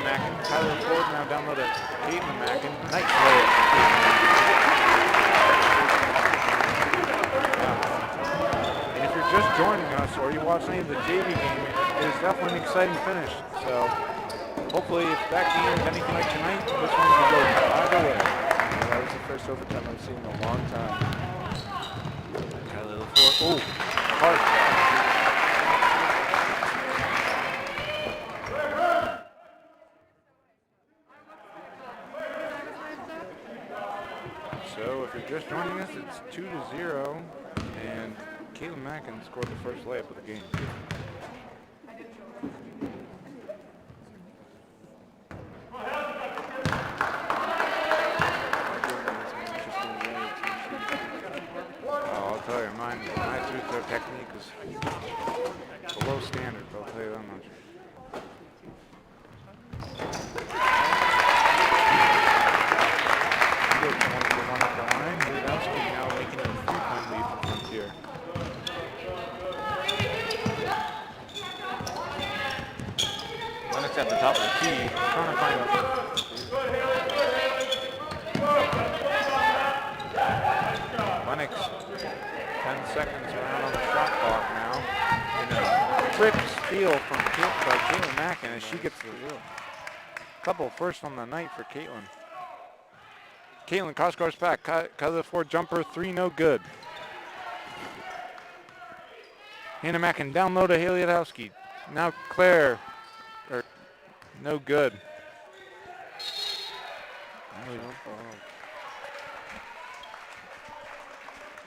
Mackin. Tyler Ford now down low to Caitlin Mackin. Nice layup. And if you're just joining us or you watch any of the JV game, it is definitely an exciting finish. So hopefully if that game is anything like tonight, this one can go either way. Yeah, that was the first overtime I've seen in a long time. Tyler Ford. Oh, hard foul. So if you're just joining us, it's 2-0, and Caitlin Mackin scored the first layup of the game. Oh, I'll tell you, my two-throw technique is below standard, I'll tell you that much. Redhawks now making it a 3-point lead for Frontier. Lenox at the top of the key, trying to find Lenox, 10 seconds around on the shot clock now. And a quick steal from Caitlin Mackin as she gets the couple first on the night for Caitlin. Caitlin cross-course back, cut the 4 jumper, 3 no good. Hannah Mackin down low to Haley Redhawks. Now Claire, no good.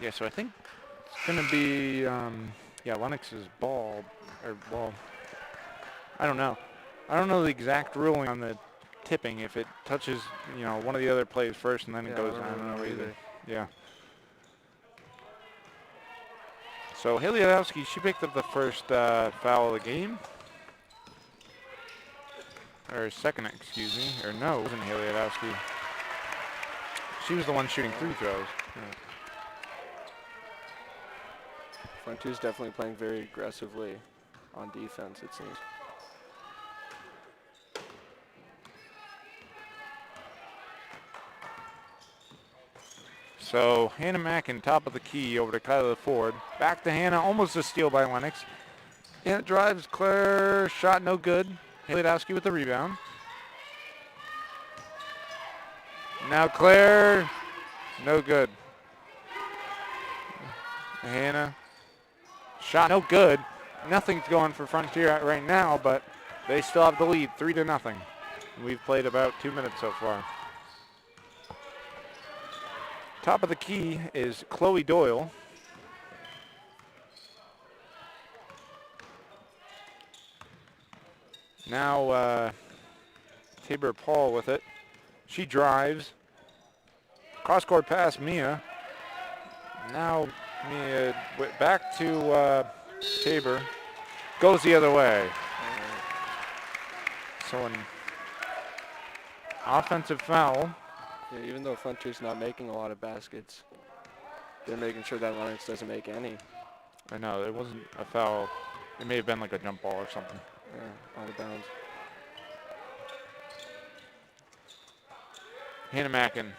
Yeah, so I think it's going to be, Lenox's ball, I don't know. I don't know the exact ruling on the tipping, if it touches, one of the other plays first and then it goes, I don't know either. Yeah. So Haley Redhawks, she picked up the first foul of the game. Or second, excuse me. Or no, it wasn't Haley Redhawks. She was the one shooting free throws. Yeah. Frontier's definitely playing very aggressively on defense, it seems. So Hannah Mackin, top of the key over to Kyla Ford. Back to Hannah, almost a steal by Lenox. Hannah drives, Claire, shot no good. Haley Redhawks with the rebound. Now Claire, no good. Hannah, shot no good. Nothing's going for Frontier right now, but they still have the lead, 3-0. We've played about 2 minutes so far. Top of the key is Chloe Doyle. Now Tabor Paul with it. She drives. Cross-court pass, Mia. Now Mia back to Tabor. Goes the other way. So an offensive foul. Yeah, even though Frontier's not making a lot of baskets, they're making sure that Lenox doesn't make any. I know, it wasn't a foul. It may have been like a jump ball or something. Yeah, out of bounds. Hannah Mackin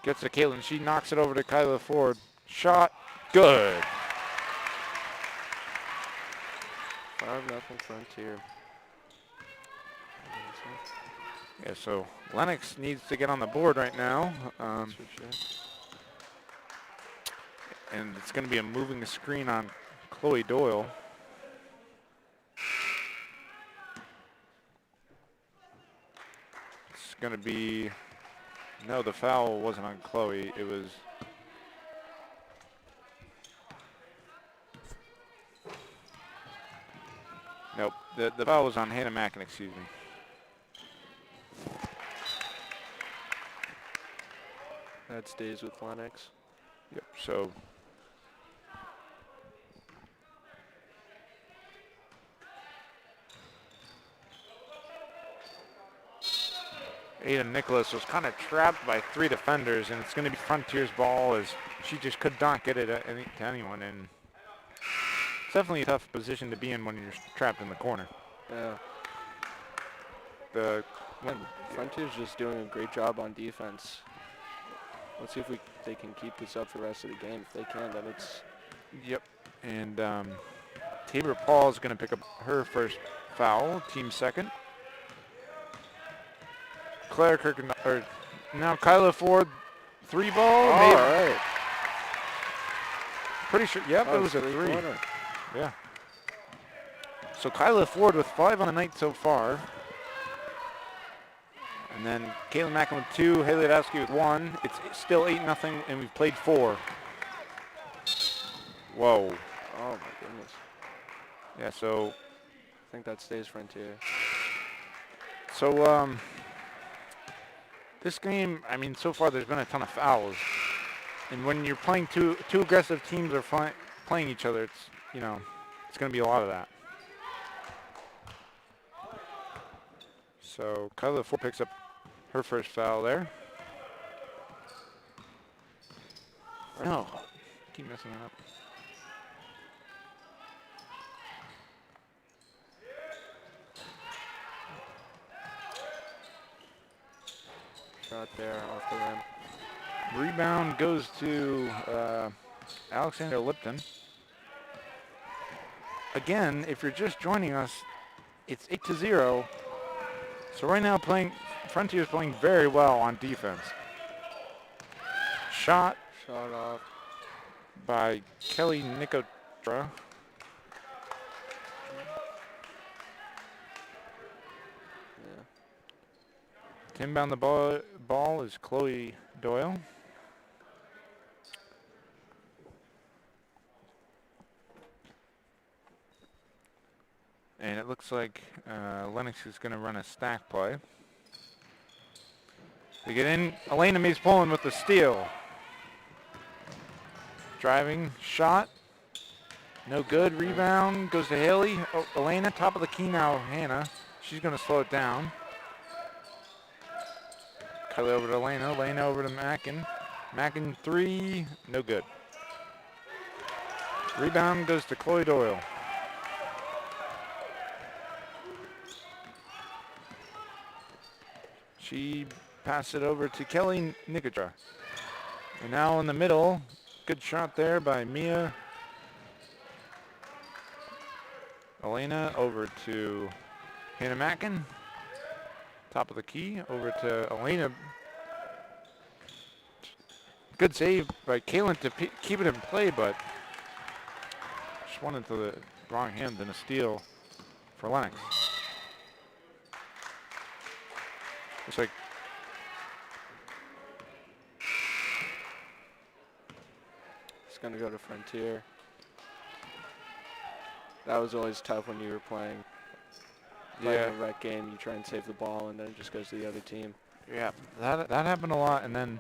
gets to Caitlin. She knocks it over to Kyla Ford. Shot, good. 5-0 Frontier. Yeah, so Lenox needs to get on the board right now. That's for sure. And it's going to be a moving screen on Chloe Doyle. It's going to be, no, the foul wasn't on Chloe. It was, nope, the foul was on Hannah Mackin, excuse me. That stays with Lenox. Yep, so Aiden Nicholas was kind of trapped by 3 defenders, and it's going to be Frontier's ball as she just could not get it to anyone. And it's definitely a tough position to be in when you're trapped in the corner. Yeah. The When Frontier's just doing a great job on defense. Let's see if they can keep this up for the rest of the game. If they can, then it's... Yep. And Tabor Paul is going to pick up her first foul, team second. Claire Kirk, or now Kyla Ford, 3 ball. All maybe. right. Pretty sure, yep, it was a 3. Yeah. So Kyla Ford with 5 on the night so far. And then Caitlin Mackin with 2, Haley Adowski with 1. It's still 8-0, and we've played 4. Whoa. Oh, my goodness. Yeah, so... I think that stays Frontier. So, this game, I mean, so far there's been a ton of fouls. And when you're playing two aggressive teams are playing each other, it's, you know, it's going to be a lot of that. So Kyla Ford picks up her first foul there. No, keep messing it up. Shot there off the rim. Rebound goes to Alexander Lipton. Again, if you're just joining us, it's 8-0. So right now Frontier's playing very well on defense. Shot off by Kelly Nicotra. Yeah. To inbound the ball is Chloe Doyle. And it looks like Lenox is going to run a stack play. They get in. Elena Mays-Poland with the steal. Driving, shot. No good. Rebound goes to Haley. Oh, Elena, top of the key now. Hannah. She's going to slow it down. Kylie over to Elena. Elena over to Mackin. Mackin 3. No good. Rebound goes to Chloe Doyle. She passed it over to Kelly Nicotra. And now in the middle, good shot there by Mia. Elena over to Hannah Mackin. Top of the key, over to Elena. Good save by Kaylin to keep it in play, but just went into the wrong hand and a steal for Lenox. Looks like it's going to go to Frontier. That was always tough when you were playing a rec game. You try and save the ball, and then it just goes to the other team. Yeah, that happened a lot. And then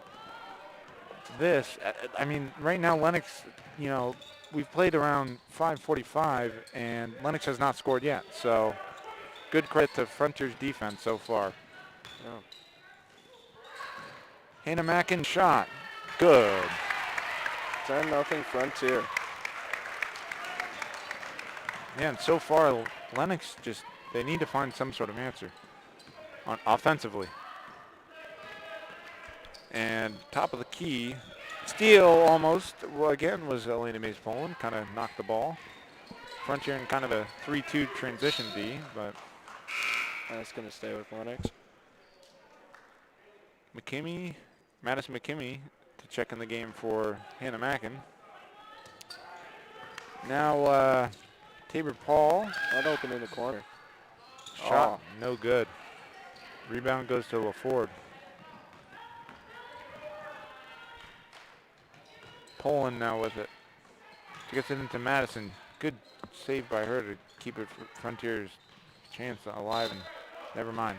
this, I mean, right now Lenox, you know, we've played around 5:45, and Lenox has not scored yet. So good credit to Frontier's defense so far. Oh. Hannah Mackin shot. Good. 10-0 Frontier. Man, so far Lenox they need to find some sort of answer offensively. And top of the key, steal almost. Well, again, was Elena Mays-Poland. Kind of knocked the ball. Frontier in kind of a 3-2 transition D, but that's going to stay with Lenox. Madison McKimmey to check in the game for Hannah Mackin. Now Tabor Paul. Wide open in the corner. Shot, no good. Rebound goes to LaFord. Poland now with it. She gets it into Madison. Good save by her to keep it Frontier's chance alive, and never mind.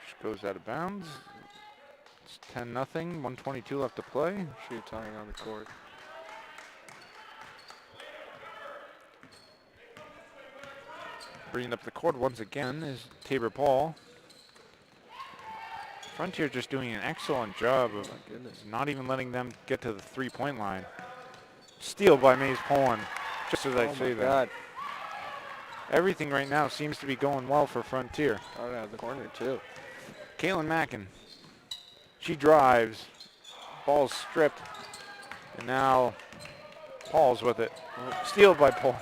She goes out of bounds. It's 10-0, 1:22 left to play. Shoot tying on the court. Bringing up the court once again is Tabor Paul. Frontier just doing an excellent job of not even letting them get to the 3-point line. Steal by Mays Poland, just as I say that. God. Everything right now seems to be going well for Frontier. Out of the corner, too. Kaylin Mackin, she drives, ball's stripped, and now Paul's with it. Steal by Paul.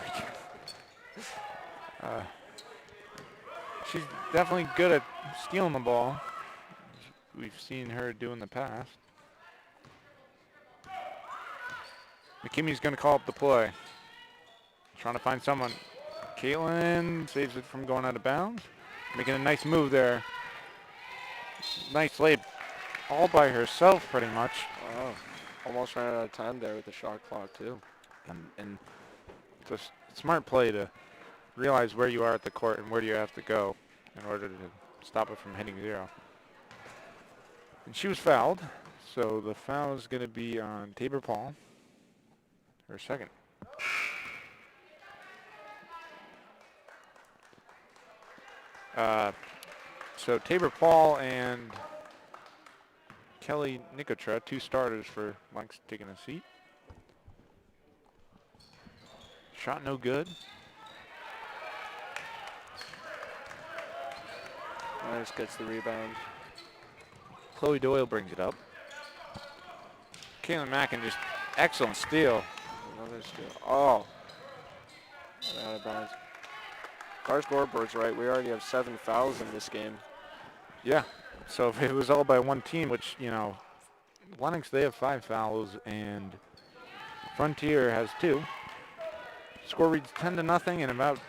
She's definitely good at stealing the ball. We've seen her do in the past. McKimmy's going to call up the play. Trying to find someone. Caitlin saves it from going out of bounds. Making a nice move there. Nice lay, all by herself pretty much. Oh, almost ran out of time there with the shot clock too. And just smart play to realize where you are at the court and where you have to go in order to stop it from hitting zero. And she was fouled, so the foul is going to be on Tabor Paul, her second. So Tabor Paul and Kelly Nicotra, two starters for Mike's taking a seat. Shot no good. Nice, gets the rebound. Chloe Doyle brings it up. Kaylin Mackin just excellent steal. Another steal. Oh. Out of bounds. Our scoreboard's right. We already have 7 fouls in this game. Yeah. So if it was all by one team, which, you know, Lenox, they have 5 fouls and Frontier has 2. Score reads 10-0 and about,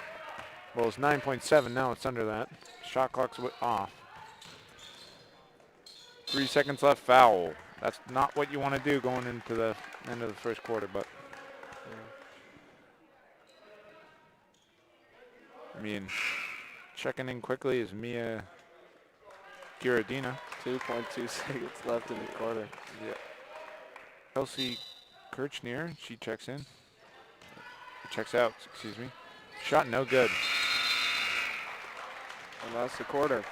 well, it's 9.7 now. It's under that. Shot clock's off. 3 seconds left, foul. That's not what you want to do going into the end of the first quarter, but I mean, checking in quickly is Mia Giradina. 2.2 seconds left in the quarter. Yeah. Kelsey Kirchner, she checks in. Checks out, excuse me. Shot no good. And that's the quarter.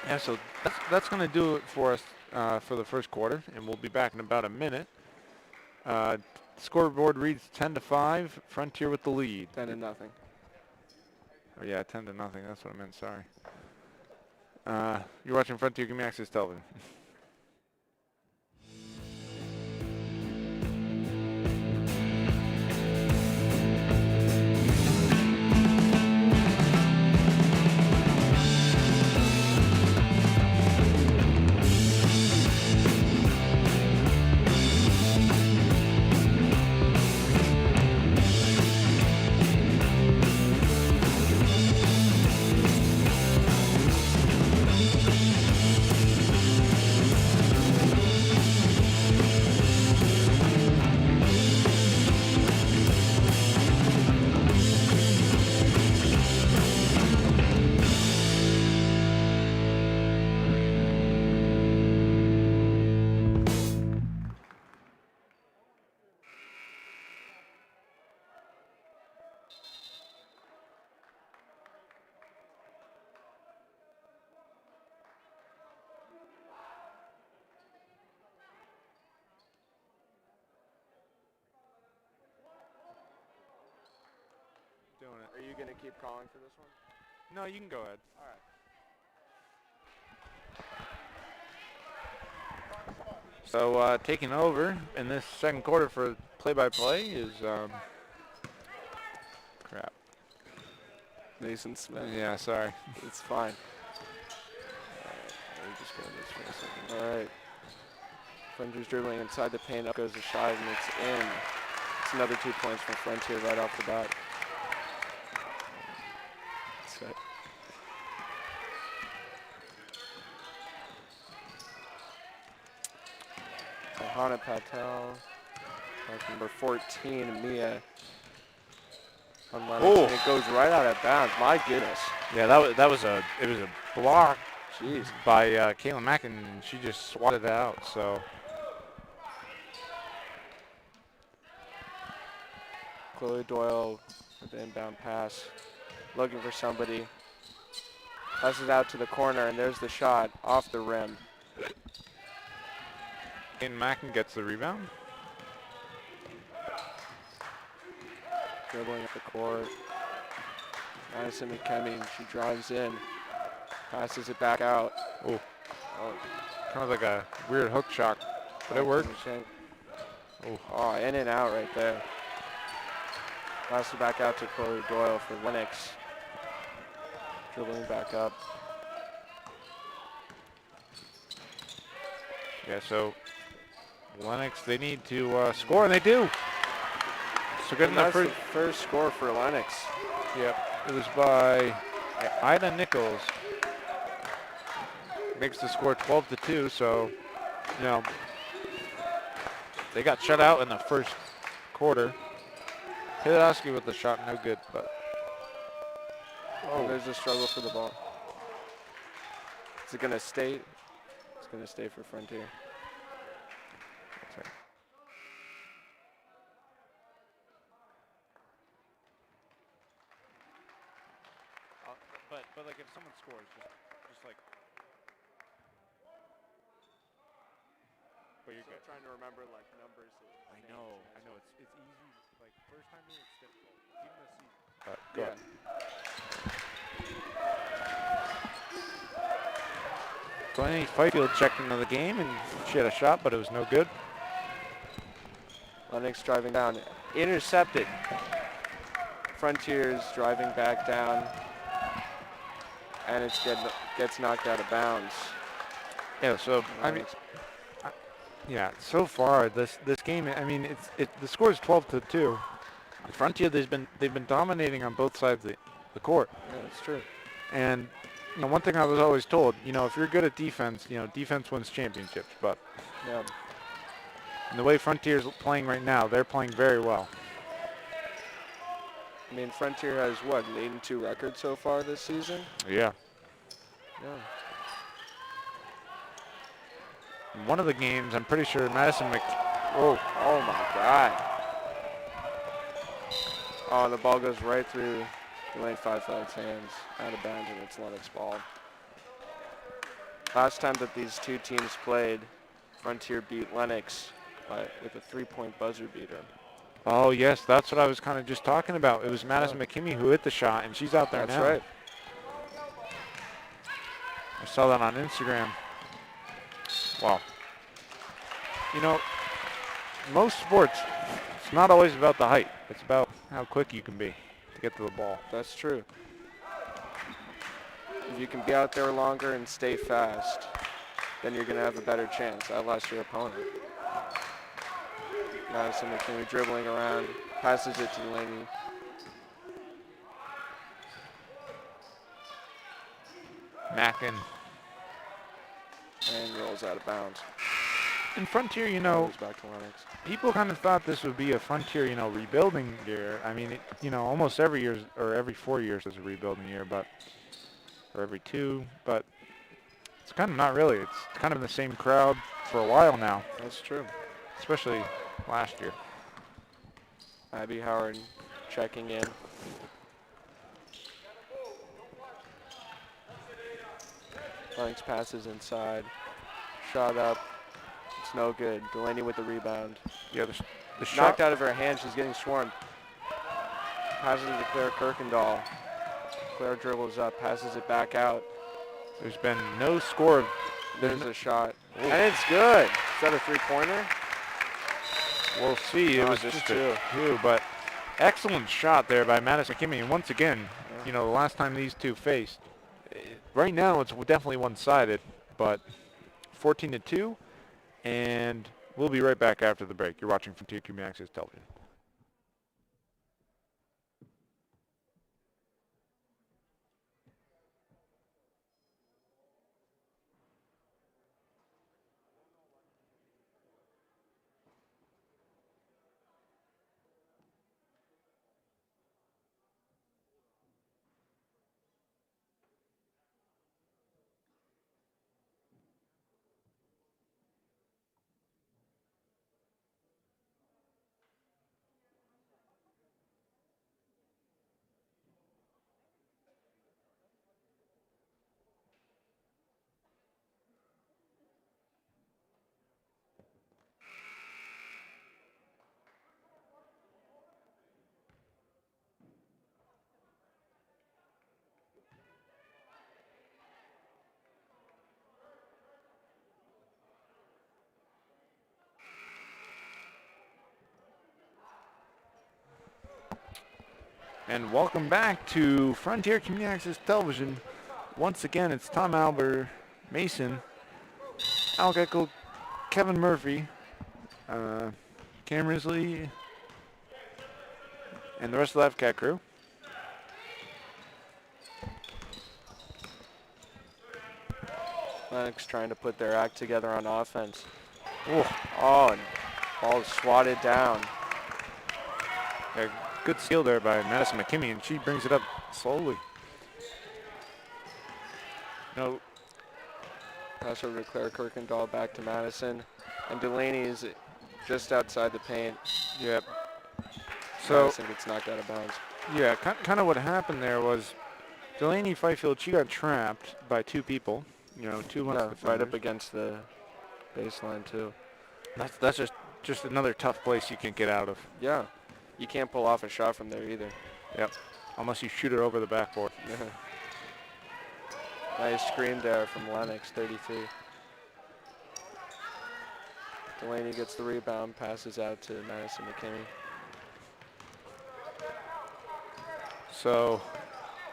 Yeah, so that's going to do it for us for the first quarter, and we'll be back in about a minute. Scoreboard reads 10-5, Frontier with the lead. 10-0. Oh yeah, 10-0. That's what I meant. Sorry. You're watching Frontier Community Access Television. Doing it. Are you going to keep calling for this one? No, you can go ahead. All right. So taking over in this second quarter for play-by-play is crap. Mason Smith. Yeah, sorry. It's fine. Let me just go this for a second. All right. Frontier's dribbling inside the paint. Up goes the shot, and it's in. It's another 2 points from Frontier right off the bat. Set. Hana Patel. That's number 14, Mia. On Lenox, and it goes right out of bounds. My goodness. Yeah, that was a block. Jeez. By Kaylin Mackin, and she just swatted it out. So Chloe Doyle with the inbound pass, looking for somebody. Passes out to the corner, and there's the shot off the rim. Kaylin Mackin gets the rebound. dribbling at the court. Madison McKinney, she drives in, passes it back out. Oh, Oh, kind of like a weird hook shot, but it worked. Oh, in and out right there. Passes it back out to Chloe Doyle for Lenox. Dribbling back up. Yeah, so Lenox, they need to score, and they do. So getting That's the the first score for Lenox. Yep, it was by Ida Nichols. Makes the score 12-2, so, you know, they got shut out in the first quarter. Hidowski with the shot, no good, but. Oh, there's a struggle for the ball. Is it going to stay? It's going to stay for Frontier. That's right. But like if someone scores, just like. But you're good. Trying to remember like numbers. I know. It's easy. Like first time here, it's difficult. Even this season. Go ahead. Delaney Fifield checked into the game, and she had a shot, but it was no good. Lenox driving down, intercepted. Frontiers driving back down, and it gets knocked out of bounds. Yeah. So I mean. Yeah, so far this game, I mean, the score is 12-2. Frontier, they've been dominating on both sides of the court. Yeah, that's true. And you know, one thing I was always told, you know, if you're good at defense, you know, defense wins championships. But yeah, and the way Frontier's playing right now, they're playing very well. I mean, Frontier has what, an 8-2 record so far this season? Yeah. Yeah. One of the games, I'm pretty sure Madison Oh my God. Oh, the ball goes right through Elaine Fifelight's hands, out of bounds, and it's Lenox ball. Last time that these two teams played, Frontier beat Lenox with a 3-point buzzer beater. Oh, yes, that's what I was kind of just talking about. It was Madison McKinney who hit the shot, and she's out there now. That's right. I saw that on Instagram. Wow. You know, most sports, it's not always about the height. It's about how quick you can be to get to the ball. That's true. If you can be out there longer and stay fast, then you're going to have a better chance to outlast your opponent. Madison McKinney dribbling around, passes it to Delaney. Mackin. And rolls out of bounds. In Frontier, you know, goes back to Lenox. People kind of thought this would be a Frontier, you know, rebuilding year. I mean, you know, almost every year or every 4 years is a rebuilding year, or every 2, but it's kind of not really. It's kind of the same crowd for a while now. That's true. Especially last year. Abby Howard checking in. Lenox passes inside. Shot up. It's no good. Delaney with the rebound. Yeah, the shot. Knocked out of her hand. She's getting swarmed. Passes it to Claire Kirkendall. Claire dribbles up, passes it back out. There's been no score. There's a shot. Ooh. And it's good. Is that a three-pointer? We'll see. It was just a 2, but excellent shot there by Madison McKinney. And once again, you know, the last time these two faced, right now it's definitely one-sided, but 14-2, and we'll be right back after the break. You're watching Frontier Community Access Television. And welcome back to Frontier Community Access Television. Once again, it's Tom Albert, Mason, Al Geckel, Kevin Murphy, Cam Risley, and the rest of the FCAT crew. Lenox trying to put their act together on offense. Oh, And ball swatted down. a good steal there by Madison McKinney, and she brings it up slowly. No, Pass over to Claire Kirkendall, back to Madison. And Delaney's just outside the paint. yep. So, Madison gets knocked out of bounds. yeah, kind of what happened there was Delaney Fifield, she got trapped by two people. Two Yeah, months right up against the baseline too. That's just another tough place you can get out of. Yeah, you can't pull off a shot from there either. Yep, unless you shoot it over the backboard. Nice screen there from Lenox, 33. Delaney gets the rebound, passes out to Madison McKinney. So,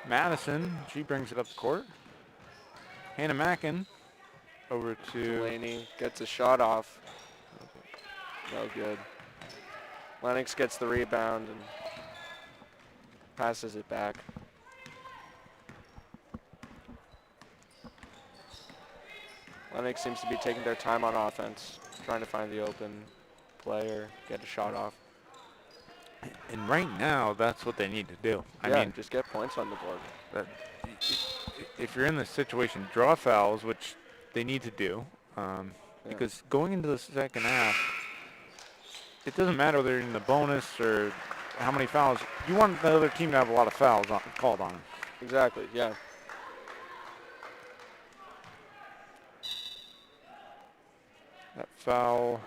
Madison, she brings it up the court. Hannah Mackin over to Delaney gets a shot off. No good. Lenox gets the rebound and passes it back. Lenox seems to be taking their time on offense, trying to find the open player, get a shot off. And right now, that's what they need to do. I Yeah, mean, just get points on the board. if you're in this situation, draw fouls, which they need to do, because going into the second half, it doesn't matter whether they're in the bonus or how many fouls. You want the other team to have a lot of fouls called on them. Exactly, yeah. That foul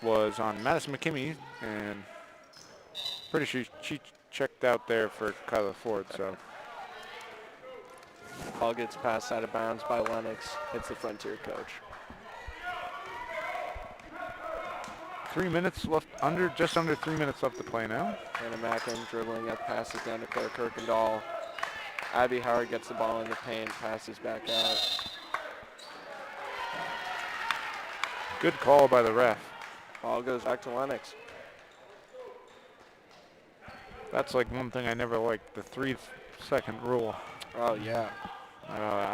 was on Madison McKinney, and pretty sure she checked out there for Kyla Ford, so. Ball gets passed out of bounds by Lenox. Hits the Frontier coach. 3 minutes left, just under 3 minutes left to play now. Hannah Mackin dribbling up, passes down to Claire Kirkendall. Abby Howard gets the ball in the paint, passes back out. Good call by the ref. Ball goes back to Lenox. That's like one thing I never liked, the 3-second rule. Oh, yeah.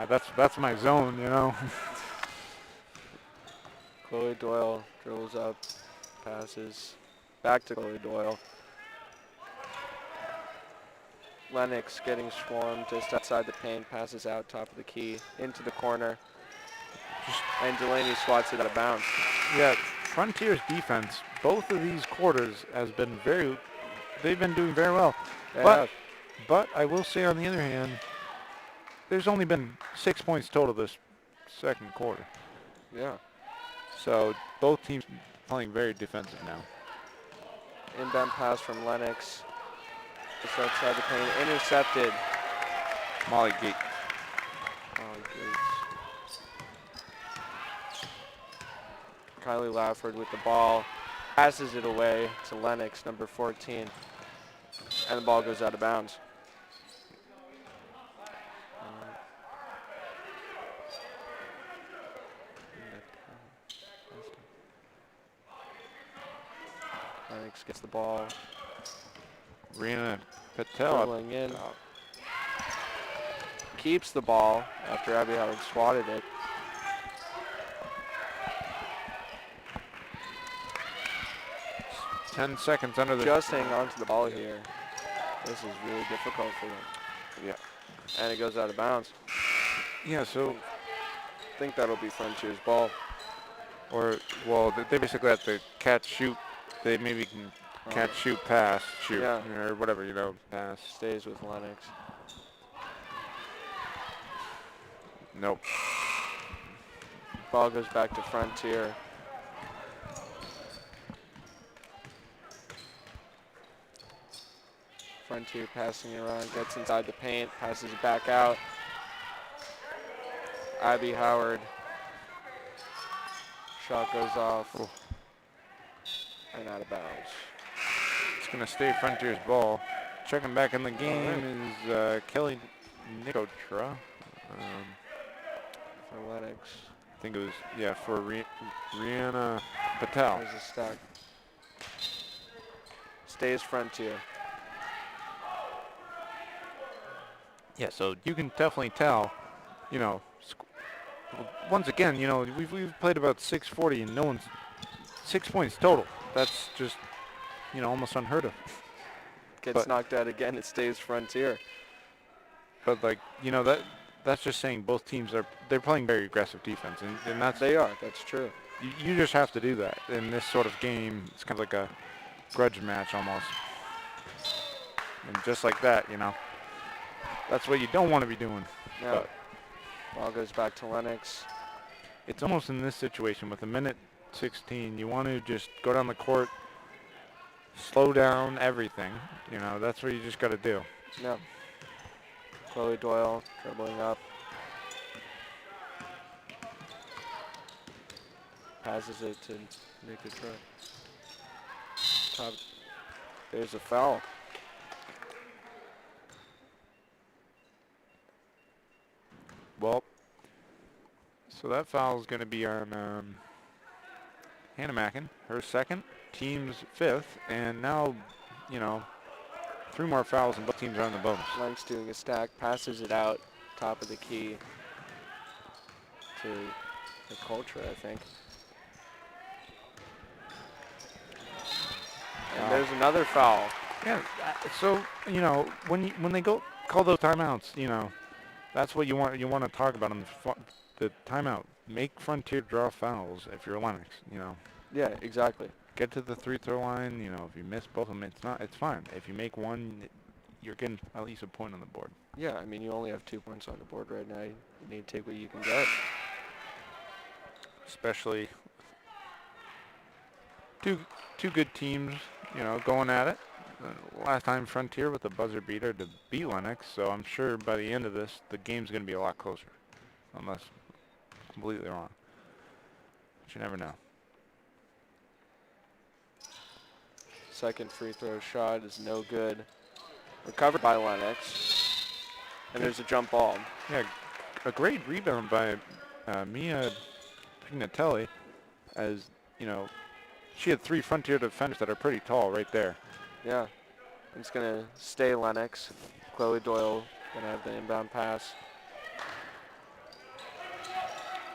That's my zone, Chloe Doyle dribbles up, passes back to Chloe Doyle. Lenox getting swarmed just outside the paint, passes out top of the key, into the corner. And Delaney swats it out of bounds. Yeah, Frontier's defense, both of these quarters they've been doing very well. But I will say on the other hand, there's only been 6 points total this second quarter. Yeah. So both teams playing very defensive now. Inbound pass from Lenox. Just outside the paint, intercepted. Molly Gates. Kylie Lafford with the ball, passes it away to Lenox, number 14, and the ball goes out of bounds. Lenox gets the ball. Rena Patel Dribbling in. Keeps the ball after Abby Howard swatted it. Ten seconds under the. Just hang on to the ball here. This is really difficult for them. Yeah. And it goes out of bounds. Yeah, so. I think that'll be Frontier's ball. They basically have to catch, shoot. They maybe can catch, shoot, pass, shoot, Yeah. or whatever, pass. Stays with Lenox. Nope. Ball goes back to Frontier. Frontier passing around, gets inside the paint, passes it back out. Abby Howard. Shot goes off. And out of bounds. It's going to stay Frontier's ball. checking back in the game is Kelly Nicotra. For Lenox. I think it was, yeah, for Rihanna Patel. There's a stack. Stays Frontier. Yeah, so you can definitely tell, you know, once again, you know, we've played about 640 and no one's 6 points total. That's just, you know, almost unheard of. Gets knocked out again. It stays Frontier. But like, you know, that's just saying both teams they're playing very aggressive defense, and that's They are. That's true. you just have to do that in this sort of game. It's kind of like a grudge match almost, and just like that, you know, that's what you don't want to be doing. Yeah. But Ball goes back to Lenox. it's almost in this situation with a minute 16, you want to just go down the court, slow down everything. You know, that's what you just got to do. Yeah. Chloe Doyle dribbling up. Passes it to Nicotra. Top. There's a foul. Well, so that foul is going to be on Hannah Mackin, her second, team's fifth, and now, you know, 3 more fouls and both teams are on the bonus. Lennox doing a stack, passes it out, top of the key to the Culture, I think. And there's another foul. Yeah, so, you know, when they go call those timeouts, you know, that's what you want to talk about on the timeout. Make Frontier draw fouls if you're Lenox, you know. Yeah, exactly. Get to the free-throw line, you know, if you miss both of them, it's fine. If you make one, you're getting at least a point on the board. Yeah, I mean, you only have 2 points on the board right now. You need to take what you can get. Especially two good teams, you know, going at it. Last time Frontier with a buzzer beater to beat Lenox, so I'm sure by the end of this, the game's going to be a lot closer. Unless I'm completely wrong. But you never know. Second free throw shot is no good. Recovered by Lenox. And there's a jump ball. Yeah, a great rebound by Mia Pignatelli, as, you know, she had 3 Frontier defenders that are pretty tall right there. Yeah. It's going to stay Lenox. Chloe Doyle going to have the inbound pass.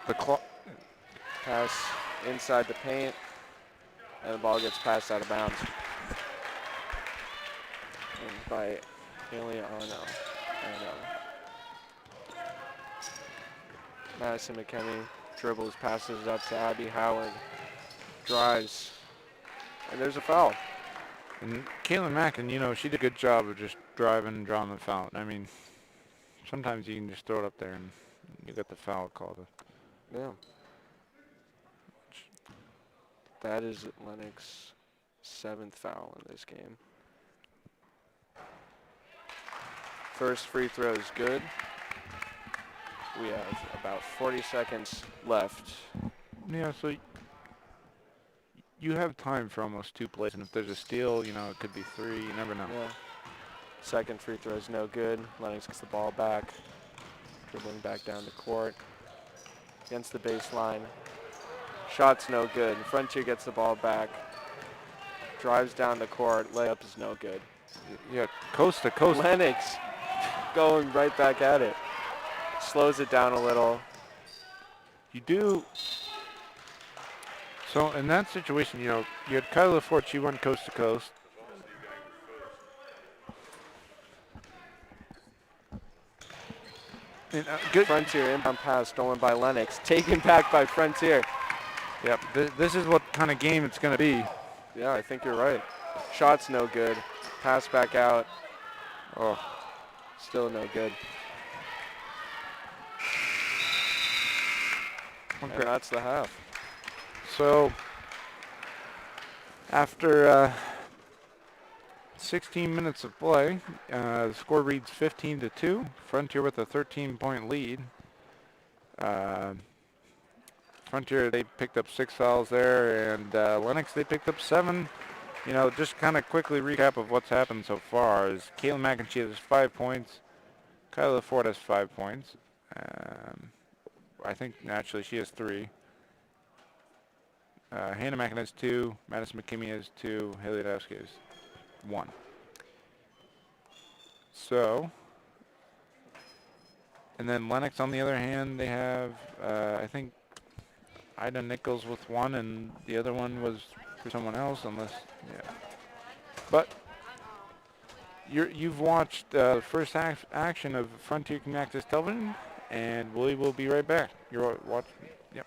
The clock. Pass inside the paint. And the ball gets passed out of bounds. And by Haley Arno. Madison McKinney dribbles, passes up to Abby Howard. Drives. And there's a foul. And Caitlin Mackin, you know, she did a good job of just driving and drawing the foul. I mean, sometimes you can just throw it up there and you got the foul called. Yeah. That is Lenox's 7th foul in this game. First free throw is good. We have about 40 seconds left. Yeah, so you have time for almost 2 plays, and if there's a steal, you know, it could be 3. You never know. Yeah. Second free throw is no good. Lenox gets the ball back. Dribbling back down the court. Against the baseline. Shot's no good. Frontier gets the ball back. Drives down the court. Layup is no good. Yeah, coast to coast. Lenox going right back at it. Slows it down a little. You do. So in that situation, you know, you had Kyla Fort, she went coast to coast. And, good. Frontier inbound pass stolen by Lenox. Taken back by Frontier. Yep, this is what kind of game it's going to be. Yeah, I think you're right. Shot's no good. Pass back out. Oh, still no good. okay. And that's the half. So after 16 minutes of play, the score reads 15-2. Frontier with a 13-point lead. Frontier, they picked up 6 fouls there, and Lenox, they picked up 7. You know, just kind of quickly recap of what's happened so far is Caitlin McIntyre has 5 points. Kyla Ford has 5 points. I think actually she has 3. Hannah Mackin has 2. Madison McKimmey has 2. Haley Redhawks has 1. So, and then Lenox on the other hand, they have, I think, Ida Nichols with 1, and the other one was for someone else, unless, yeah. But you've watched the first action of Frontier Community Access Television, and we will be right back. You're watching. Yep.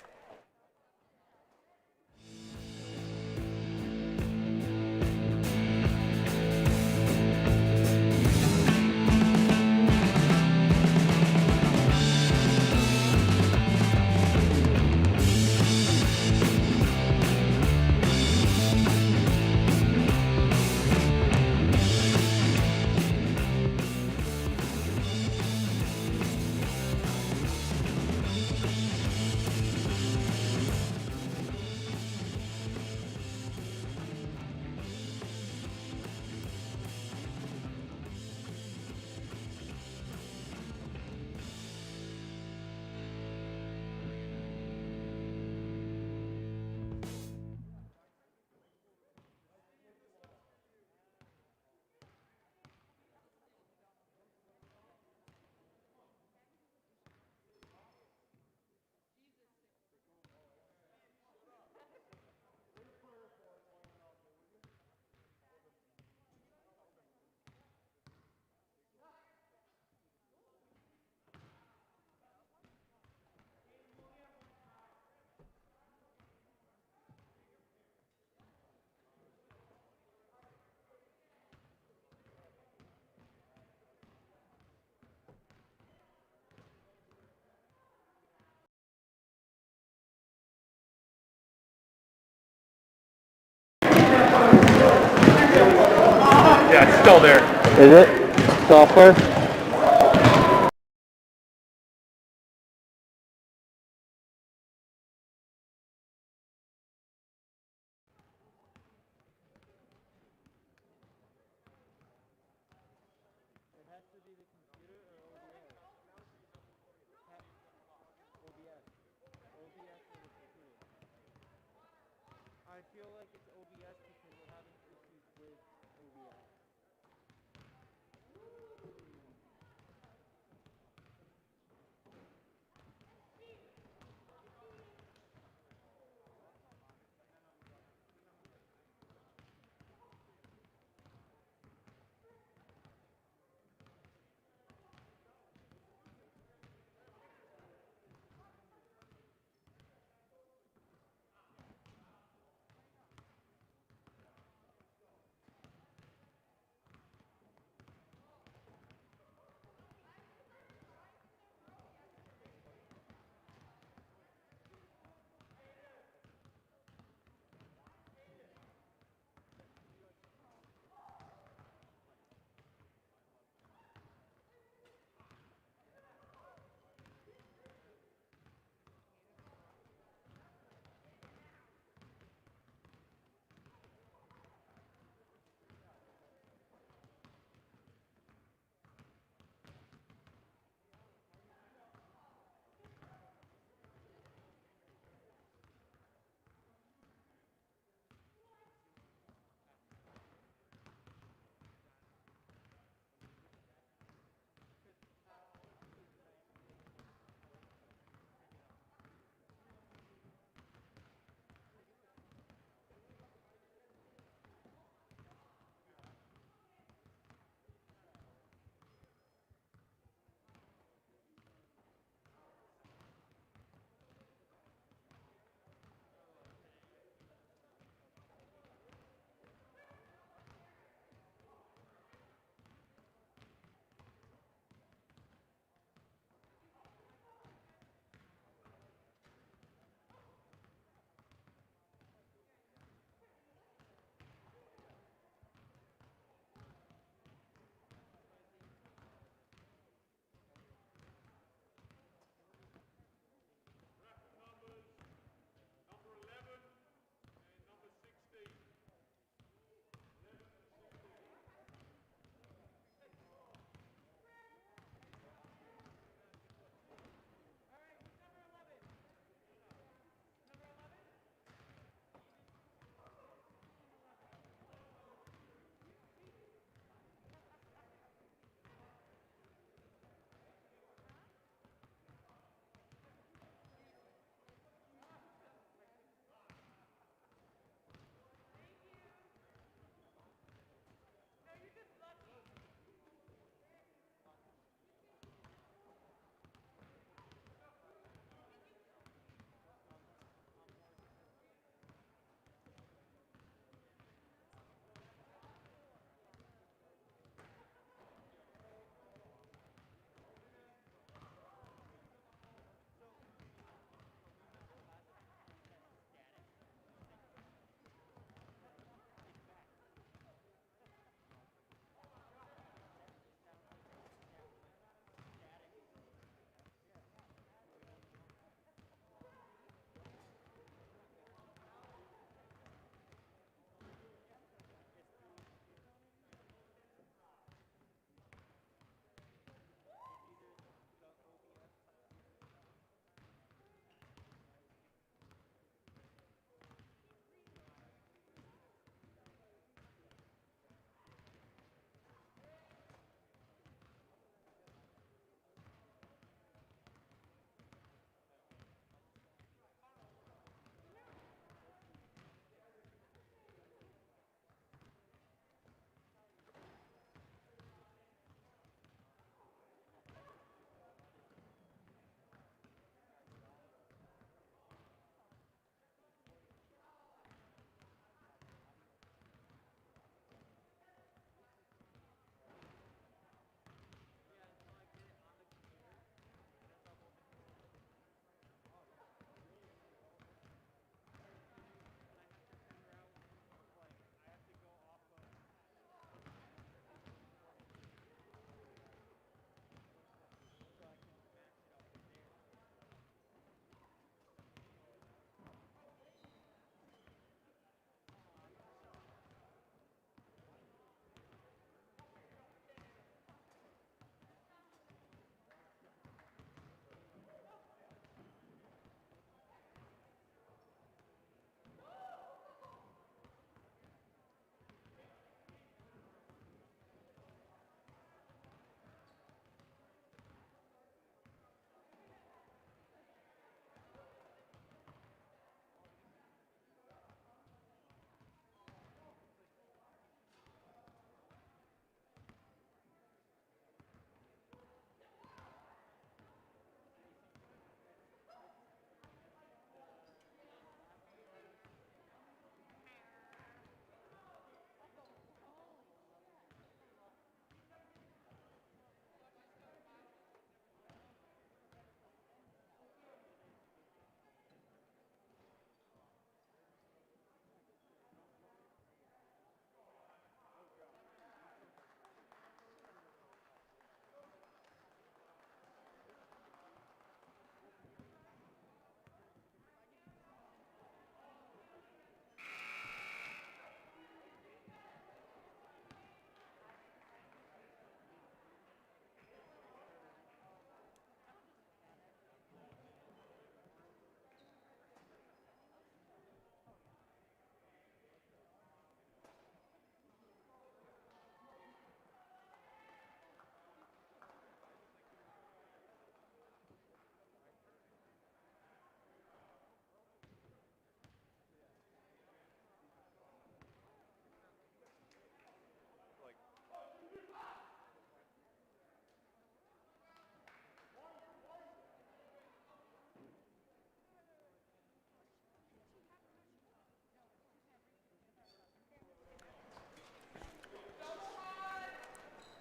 Yeah, it's still there. Is it? Software?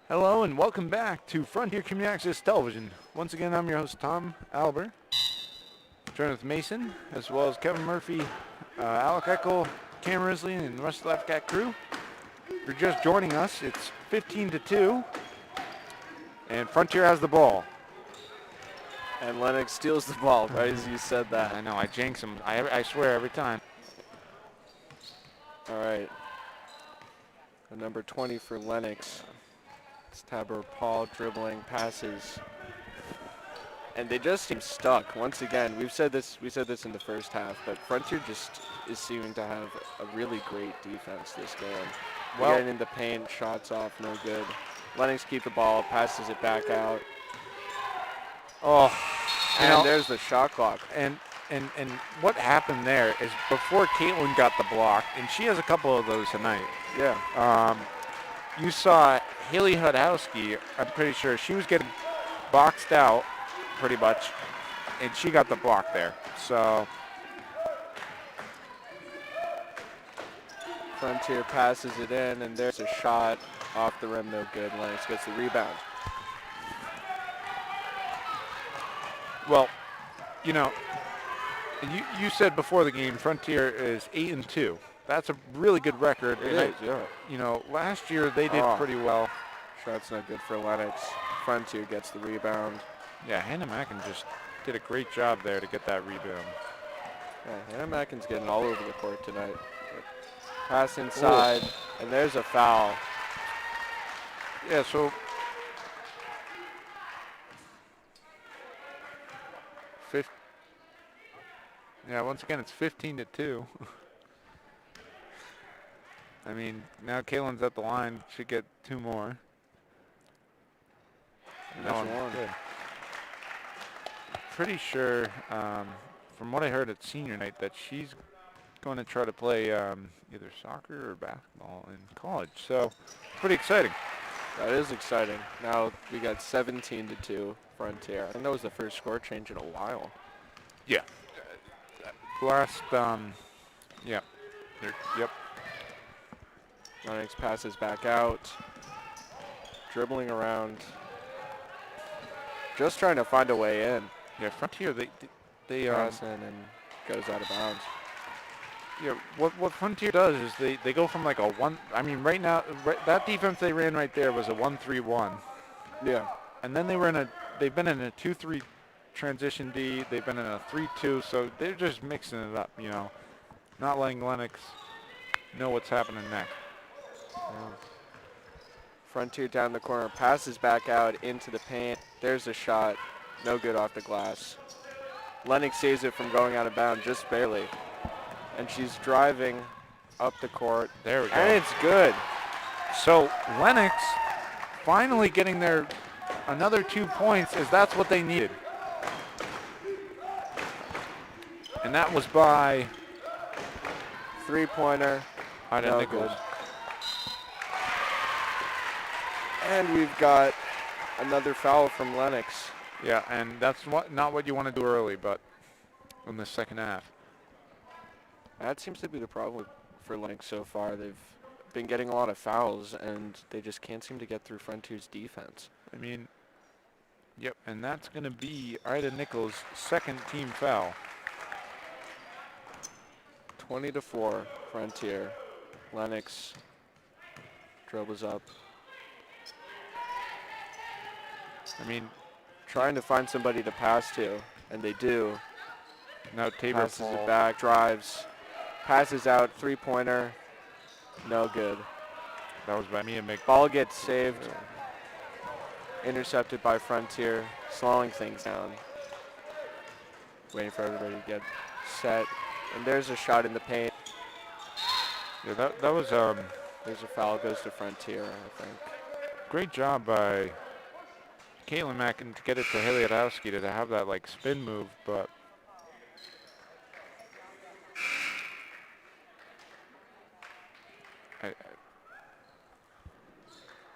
Hello and welcome back to Frontier Community Access Television. Once again, I'm your host, Tom Albert, joined with Mason, as well as Kevin Murphy, Alec Eckel, Cam Risley, and the rest of the Left Cat crew. If you're just joining us, it's 15-2, and Frontier has the ball. And Lenox steals the ball right as you said that. I know, I jinx him. I swear every time. All right. The number 20 for Lenox. It's Tabor Paul dribbling passes. And they just seem stuck. Once again, we said this in the first half, but Frontier just is seeming to have a really great defense this game. Well, Getting in the paint, shots off, no good. Lenox keep the ball, passes it back out. Oh, And there's the shot clock. And what happened there is before Caitlin got the block, and she has a couple of those tonight. Yeah. You saw Haley Hudowski, I'm pretty sure she was getting boxed out pretty much, and she got the block there. So Frontier passes it in, and there's a shot off the rim, no good. Lenox gets the rebound. well, you know, you said before the game Frontier is 8-2. That's a really good record. It And is, yeah. You know, last year they did pretty well. Shot's not good for Lenox. Frontier gets the rebound. Yeah, Hannah Mackin just did a great job there to get that rebound. Yeah, Hannah Mackin's getting all over the court tonight. Pass inside, and there's a foul. Yeah, so once again, it's 15-2. I mean, now Kaylin's at the line. Should get two more. That's one. Good. Pretty sure, from what I heard at senior night, that she's going to try to play either soccer or basketball in college. So, pretty exciting. That is exciting. Now we got 17-2 Frontier. I think that was the first score change in a while. Yeah. Last, yep. Lenox passes back out. Dribbling around. Just trying to find a way in. Yeah, Frontier, they Pass in and goes out of bounds. yeah, what Frontier does is they go from like a one, I mean right now, that defense they ran right there was a 1-3-1. Yeah. And then they've been in a 2-3 transition D, they've been in a 3-2, so they're just mixing it up, you know, not letting Lenox know what's happening next. Frontier down the corner, passes back out into the paint. There's a shot, no good off the glass. Lenox saves it from going out of bounds just barely. And she's driving up the court. There we go. And it's good. So Lenox finally getting their another 2 points, as that's what they needed. And that was by Three-pointer, Ida no Nichols. good. And we've got another foul from Lenox. Yeah, and that's not what you want to do early, but in the second half. That seems to be the problem for Lenox so far. They've been getting a lot of fouls, and they just can't seem to get through Frontier's defense. I mean, yep, and that's going to be Ida Nichols' second team foul. 20-4, Frontier. Lenox dribbles up. I mean, Trying to find somebody to pass to, and they do. now Tabor Passes Paul. it back, drives, passes out, three-pointer, no good. That was by Mia Mc. Ball gets saved, intercepted by Frontier, slowing things down. Waiting for everybody to get set, and there's a shot in the paint. Yeah, that was There's a foul, goes to Frontier, I think. great job by Caitlin Mackin to get it to Haley Adowski to have that like spin move, but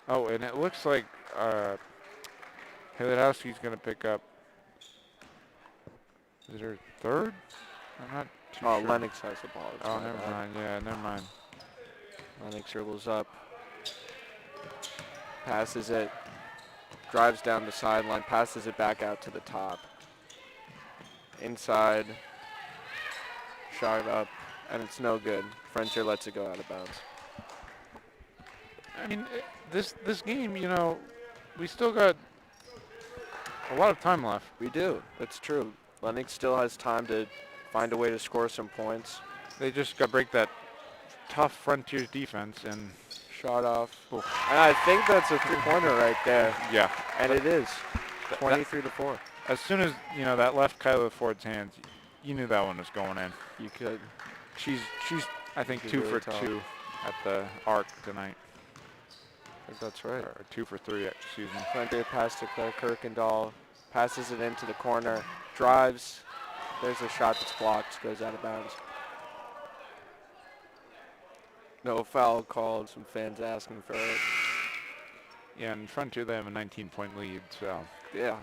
oh, and it looks like Haley Adowski's going to pick up. Is it her third? I'm not too Oh, sure. Lenox has the ball. It's Oh, my never bad. mind. Yeah, never mind. Lenox dribbles up. passes it, drives down the sideline, passes it back out to the top. Inside, shot up, and it's no good. Frontier lets it go out of bounds. I mean, this game, you know, we still got a lot of time left. We do. That's true. Lenox still has time to find a way to score some points. They just got to break that tough Frontiers defense and Shot off. And I think that's a three-pointer right there. yeah. And it is. That- 23-4. As soon as, you know, that left Kyla Ford's hands, you knew that one was going in. You could. She's I think She's 2 really for tall. 2 at the arc tonight. I think that's right. Or 2 for 3, excuse me. Frontier pass to Claire Kirkendall. Passes it into the corner. Drives. There's a shot that's blocked. Goes out of bounds. No foul called. Some fans asking for it. Yeah, in Frontier they have a 19-point lead, so Yeah.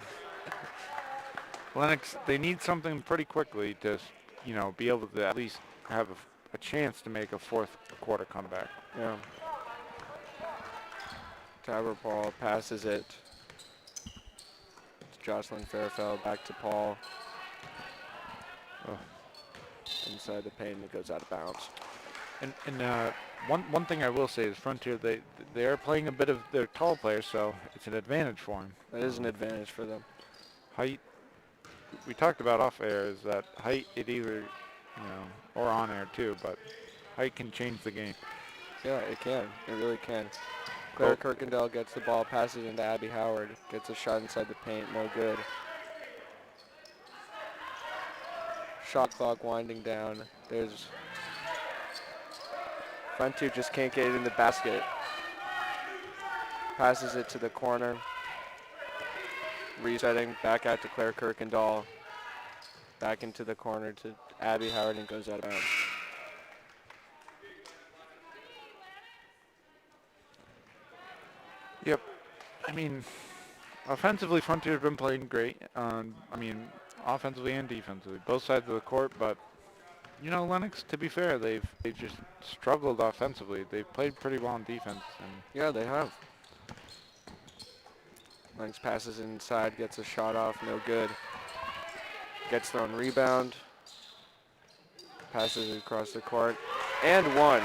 Lenox, they need something pretty quickly to, you know, be able to at least have a chance to make a fourth quarter comeback. Yeah. Tower Paul passes it to Jocelyn Fairfeld, back to Paul. Oh. Inside the paint, it goes out of bounds. And one thing I will say is Frontier, they are playing a bit of their tall players, so it's an advantage for them. That is an advantage for them. Height, we talked about off air, is that height, it either, you know, or on air too, but height can change the game. Yeah, it can. It really can. Claire Kirkendall gets the ball, passes into Abby Howard, gets a shot inside the paint, no good. Shot clock winding down. There's Frontier just can't get it in the basket. Passes it to the corner. Resetting, back out to Claire Kirkendall. Back into the corner to Abby Howard and goes out of bounds. Yep. I mean, offensively, Frontier's been playing great. I mean, offensively and defensively, both sides of the court. But you know, Lenox, to be fair, they just struggled offensively. They've played pretty well on defense. And Yeah, they have. Lenox passes inside, gets a shot off, no good. Gets their own rebound. Passes it across the court. And one.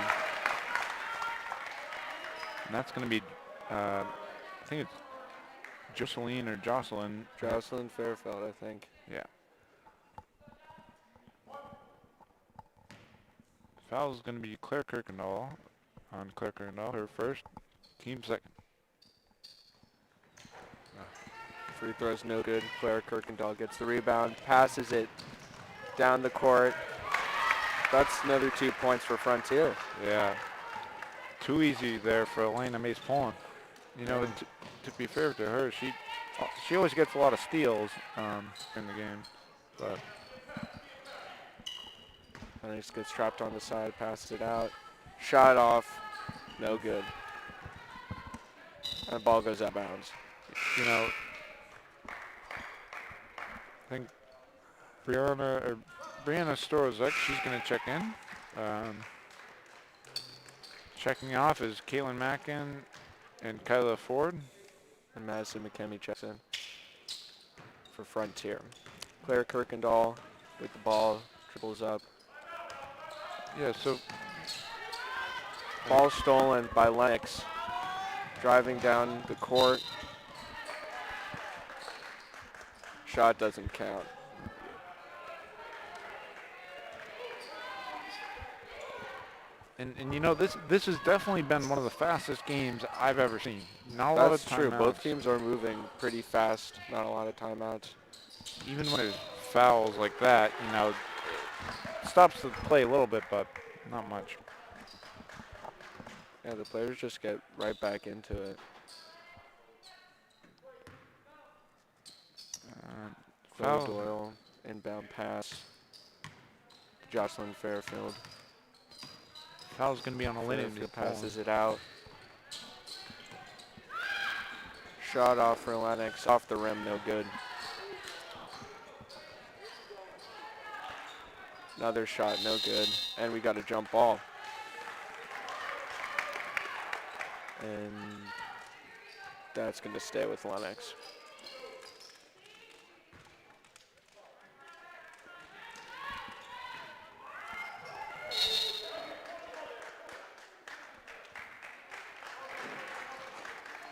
And that's going to be, I think it's Jocelyn or Jocelyn. Jocelyn Fairfeld, I think. Yeah. Foul is going to be Claire Kirkendall on Claire Kirkendall, her first, team second. Free throw's no good. Claire Kirkendall gets the rebound, passes it down the court. That's another 2 points for Frontier. Yeah. Too easy there for Elena Mace-Pullen. You know, to be fair to her, she always gets a lot of steals in the game, but Lenox gets trapped on the side, passes it out. Shot off, no good. And the ball goes out of bounds. you know, I think Brianna Storozek, she's going to check in. Checking off is Caitlin Mackin and Kyla Ford. And Madison McKemie checks in for Frontier. Claire Kirkendall with the ball, dribbles up. Yeah, so Ball stolen by Lenox. Driving down the court. Shot doesn't count. and you know, this has definitely been one of the fastest games I've ever seen. Not a lot of That's true. timeouts. Both teams are moving pretty fast. Not a lot of timeouts. Even when there's fouls like that, you know, it stops the play a little bit, but not much. Yeah, the players just get right back into it. Chloe Foul. Doyle, inbound pass. Jocelyn Fairfield. Foul's going to be on Elena Fairfield passes it out. Shot off for Lenox, off the rim, no good. Another shot, no good. And we got a jump ball. And That's going to stay with Lenox.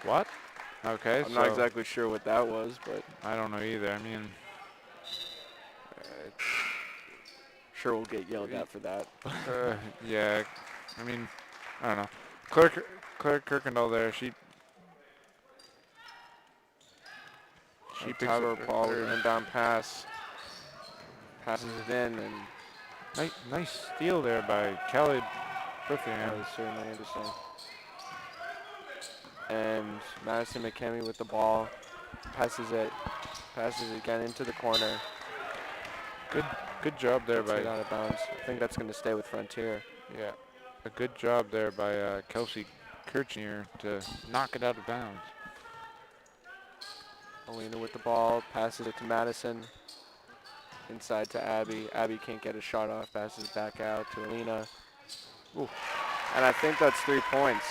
What? Okay, I'm not exactly sure what that was, but I don't know either. I mean, sure we'll get yelled at for that. yeah. I mean, I don't know. Claire Kirkendall there. She picks up Tyler her Paul third. inbound pass. Passes it in, and Nice steal there by Kelly that Berthium. was certainly interesting. And Madison McKemmy with the ball. Passes it again into the corner. Good job there Gets by it out of bounds. I think that's going to stay with Frontier. yeah. A good job there by Kelsey Kirchner to knock it out of bounds. Alina with the ball, passes it to Madison. Inside to Abby. Abby can't get a shot off, passes it back out to Alina. Ooh. And I think that's 3 points.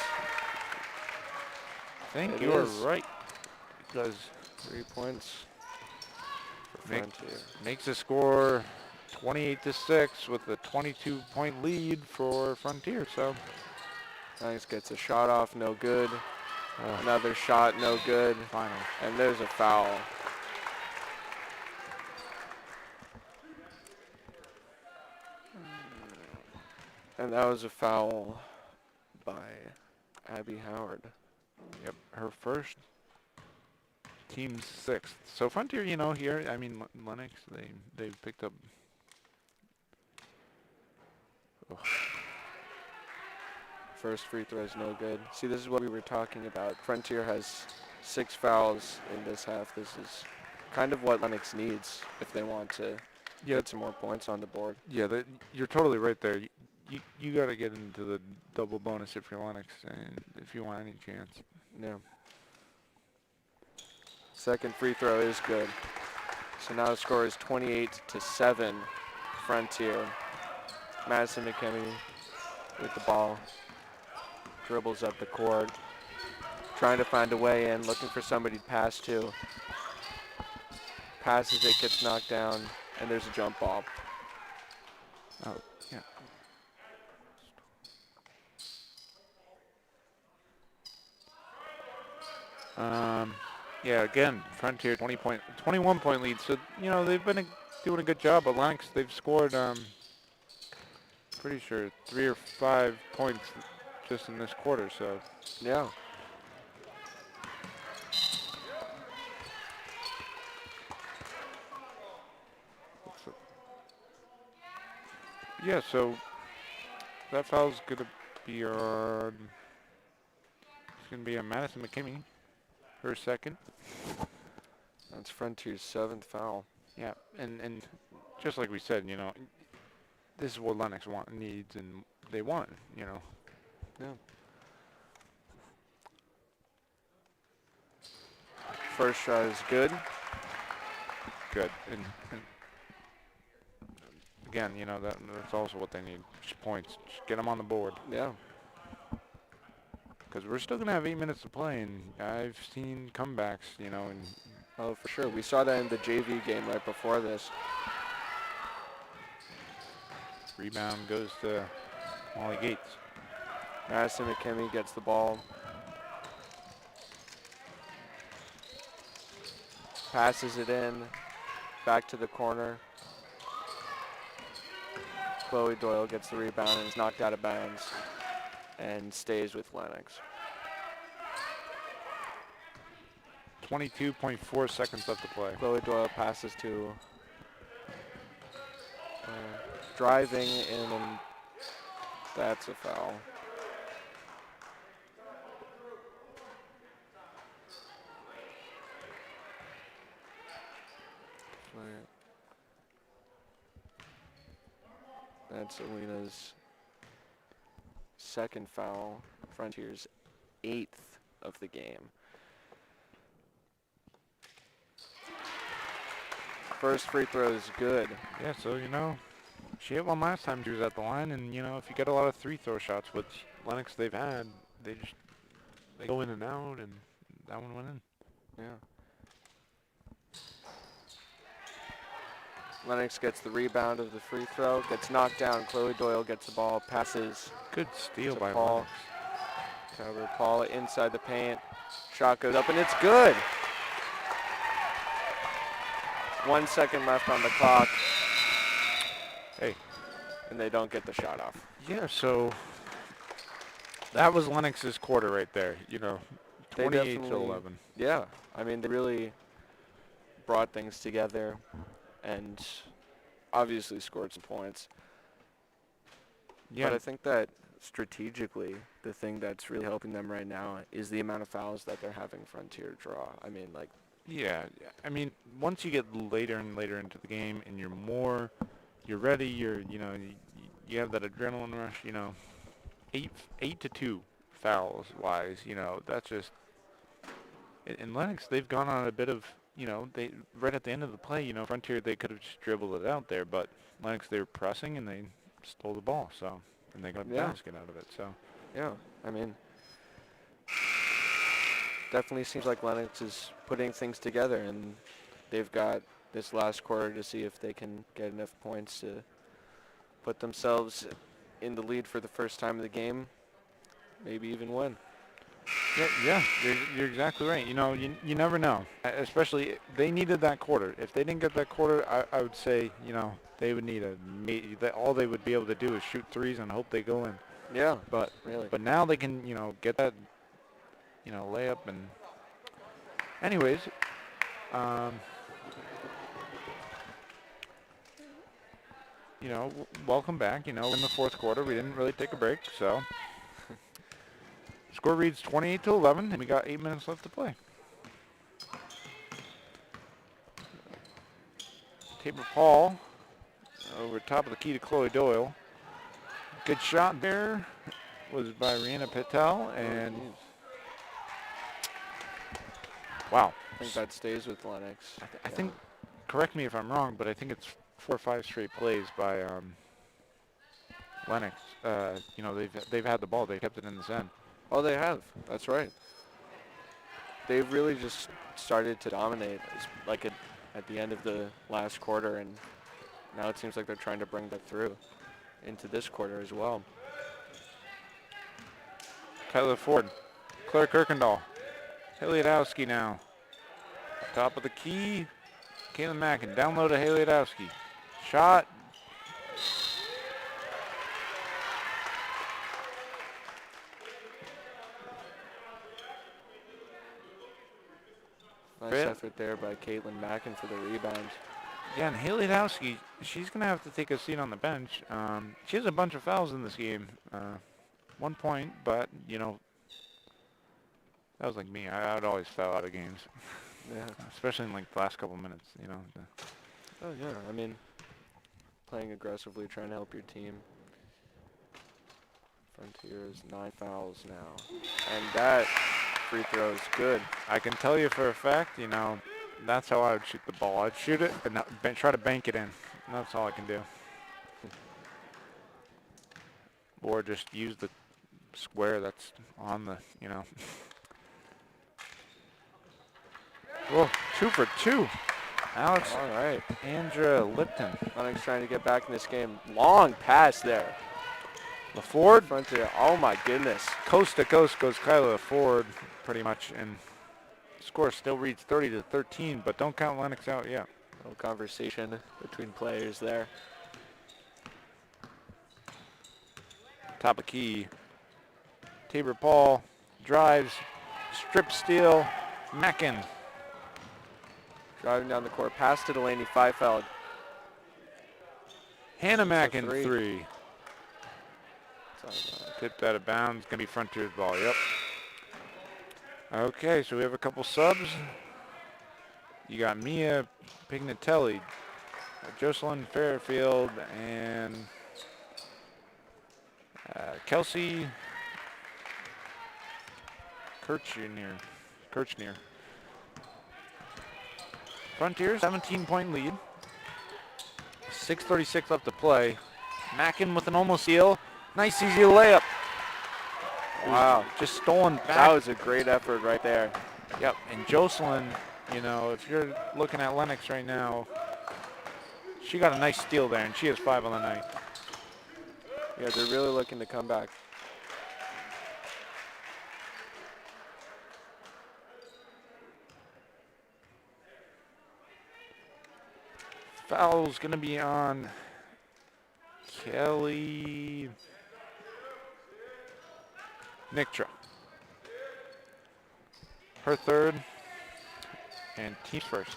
I think It you are is. right, because 3 points for Frontier. makes the score 28-6 with a 22-point lead for Frontier. So Nice, gets a shot off, no good. Another shot, no good. final. And there's a foul. And that was a foul by Abby Howard. Yep, her first, team's sixth. So Frontier, you know, here, I mean, Lenox, they've picked up. Ugh. First free throw is no good. See, this is what we were talking about. Frontier has 6 fouls in this half. This is kind of what Lenox needs if they want to get some more points on the board. Yeah, you're totally right there. You got to get into the double bonus if you're Lenox, and if you want any chance. Yeah. Second free throw is good. So now the score is 28-7, Frontier. Madison McKemmy with the ball. Dribbles up the court. Trying to find a way in, looking for somebody to pass to. Passes it, gets knocked down, and there's a jump ball. Oh, yeah. Yeah, again, Frontier 21-point lead. So, you know, they've been doing a good job. But Lenox, they've scored, pretty sure 3 or 5 points just in this quarter. So, Yeah. yeah, so that foul's going to be on, it's going to be on Madison McKinney, her second. That's Frontier's 7th foul. Yeah, and just like we said, you know, this is what Lenox needs, and they want, you know. Yeah. First shot is good. Good. And again, you know, that's also what they need, just points. Just get them on the board. Yeah. Because we're still going to have 8 minutes to play, and I've seen comebacks, you know. And Oh, for sure. We saw that in the JV game right before this. rebound goes to Molly Gates. Madison McKemmy gets the ball. Passes it in. Back to the corner. Chloe Doyle gets the rebound and is knocked out of bounds and stays with Lenox. 22.4 seconds left to play. Chloe Doyle passes to driving in, and that's a foul. That's Alina's second foul, Frontier's 8th of the game. First free throw is good. Yeah, so, you know, she hit one last time she was at the line, and, you know, if you get a lot of 3-throw shots, which Lenox they've had, they go in and out, and that one went in. Yeah. Lenox gets the rebound of the free throw, gets knocked down. Chloe Doyle gets the ball, passes Good steal to by Paul. Lenox. Cover Paul inside the paint. Shot goes up and it's good. 1 second left on the clock. Hey. And they don't get the shot off. Yeah, so that was Lennox's quarter right there. You know, They 28 to definitely- 11. Yeah, I mean, they really brought things together and obviously scored some points. Yeah, But I think that strategically, the thing that's really helping them right now is the amount of fouls that they're having Frontier draw. I mean, like, yeah. I mean, once you get later and later into the game, and you're ready. You have that adrenaline rush. You know, 8-2 fouls wise. You know, that's just. In Lenox, they've gone on a bit of. You know, they right at the end of the play. You know, Frontier they could have just dribbled it out there, but Lenox they were pressing and they stole the ball. So and they got a Yeah. basket out of it. So. yeah, I mean, definitely seems like Lenox is putting things together, and they've got this last quarter to see if they can get enough points to put themselves in the lead for the first time of the game, maybe even win. Yeah, you're exactly right. You know, you never know. Especially, they needed that quarter. If they didn't get that quarter, I would say, you know, they would need all they would be able to do is shoot threes and hope they go in. Yeah, But really. But now they can, you know, get that, you know, layup and. Anyways, you know, welcome back. You know, in the fourth quarter, we didn't really take a break, so. Score reads 28 to 11, and we got 8 minutes left to play. Tabor Paul over top of the key to Chloe Doyle. Good shot there was by Rihanna Patel, and wow. I think that stays with Lenox. I think, correct me if I'm wrong, but I think it's 4 or 5 straight plays by Lenox. You know, they've had the ball, they kept it in this end. Oh, they have. That's right. They've really just started to dominate, like at the end of the last quarter, and now it seems like they're trying to bring that through into this quarter as well. Kyla Ford, Claire Kirkendall, Haliadowski now. Top of the key, Caitlin Mackin, down low to Haliadowski. Shot. Nice effort there by Caitlin Mackin for the rebound. Yeah, and Haliadowski, she's going to have to take a seat on the bench. She has a bunch of fouls in this game. 1 point, but, you know, that was like me. I would always foul out of games. Yeah. Especially in, like, the last couple minutes, you know. Oh, yeah. I mean, playing aggressively, trying to help your team. Frontiers, 9 fouls now. And that free throw is good. I can tell you for a fact, you know, that's how I would shoot the ball. I'd shoot it and try to bank it in. That's all I can do. Or just use the square that's on the, you know. Whoa, 2 for 2. Alex. All right. Andrea Lipton. Lenox trying to get back in this game. Long pass there. LaFord. Frontier. Oh, my goodness. Coast to coast goes Kyla LaFord pretty much. And score still reads 30 to 13, but don't count Lenox out yet. No conversation between players there. Top of key. Tabor Paul drives, strip steal, Mackin. Driving down the court, pass to Delaney Feifeld. Hannah Mackin, three. 3. Tipped out of bounds, gonna be Frontier's ball, yep. Okay, so we have a couple subs. You got Mia Pignatelli, Jocelyn Fairfield, and Kelsey Kirchner. Frontier, 17-point lead. 6:36 left to play. Mackin with an almost steal. Nice easy layup. Wow. Just stolen back. That was a great effort right there. Yep, and Jocelyn, you know, if you're looking at Lenox right now, she got a nice steal there, and she has 5 on the night. Yeah, they're really looking to come back. Foul's going to be on Kelly Nictra. Her third, and team's first.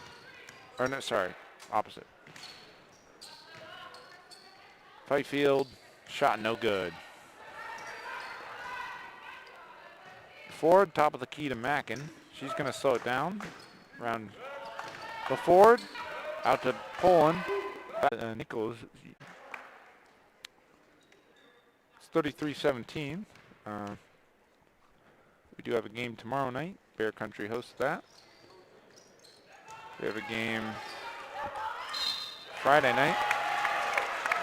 Or no, sorry, opposite. Fight field, shot no good. Forward, top of the key to Mackin. She's going to slow it down. Around the forward, out to Poland. Nichols. It's 33-17. We do have a game tomorrow night. Bear Country hosts that. We have a game Friday night.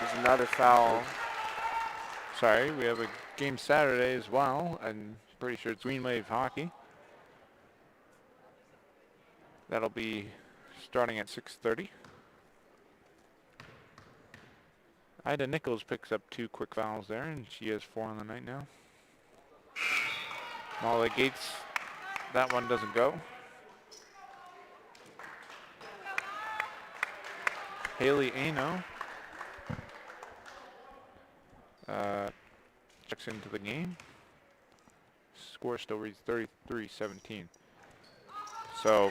There's another foul. Sorry, we have a game Saturday as well. I'm pretty sure it's Green Wave Hockey. That'll be starting at 6:30. Ida Nichols picks up 2 quick fouls there, and she has 4 on the night now. Molly Gates, that one doesn't go. Haley Ano checks into the game. Score still reads 33-17. So,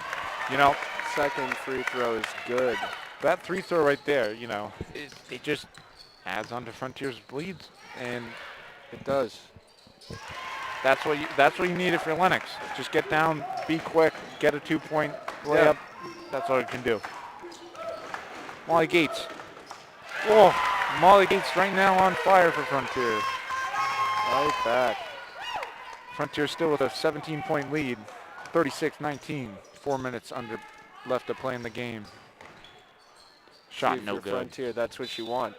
you know, Second free throw is good. that 3 throw right there, you know, it just adds on to Frontier's bleeds, and It does. that's what you need if you're Lenox. Just get down, be quick, get a 2-point layup. Yeah. That's all you can do. Molly Gates. Oh, Molly Gates right now on fire for Frontier. Right back. Frontier still with a 17-point lead, 36-19. 4 minutes left to play in the game. Shot See, no for good. Frontier, that's what you want.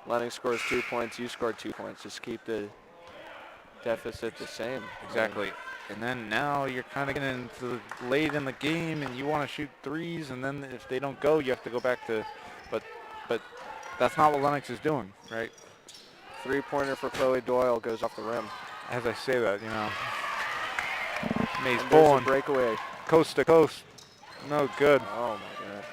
Lennox scores 2 points, you score 2 points. Just keep the deficit the same. Exactly. And then now you're kind of getting into late in the game, and you want to shoot threes, and then if they don't go, you have to go back to. But that's not what Lenox is doing, right? 3-pointer for Chloe Doyle goes off the rim. As I say that, you know, Mays And there's a pulling breakaway. coast to coast. No good. Oh my God.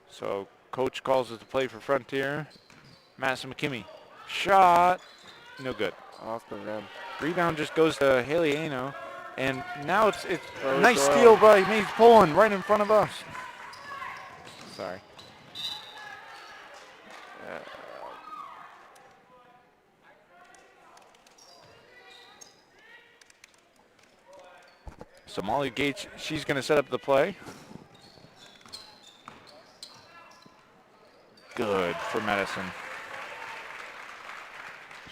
So coach calls it to play for Frontier. Madison McKimmey. Shot. No good. Off the rim. Rebound just goes to Haley Ano. And now it's a Chloe nice Doyle. steal by Mays Poland right in front of us. Sorry. So Molly Gates, she's going to set up the play. Good for Madison.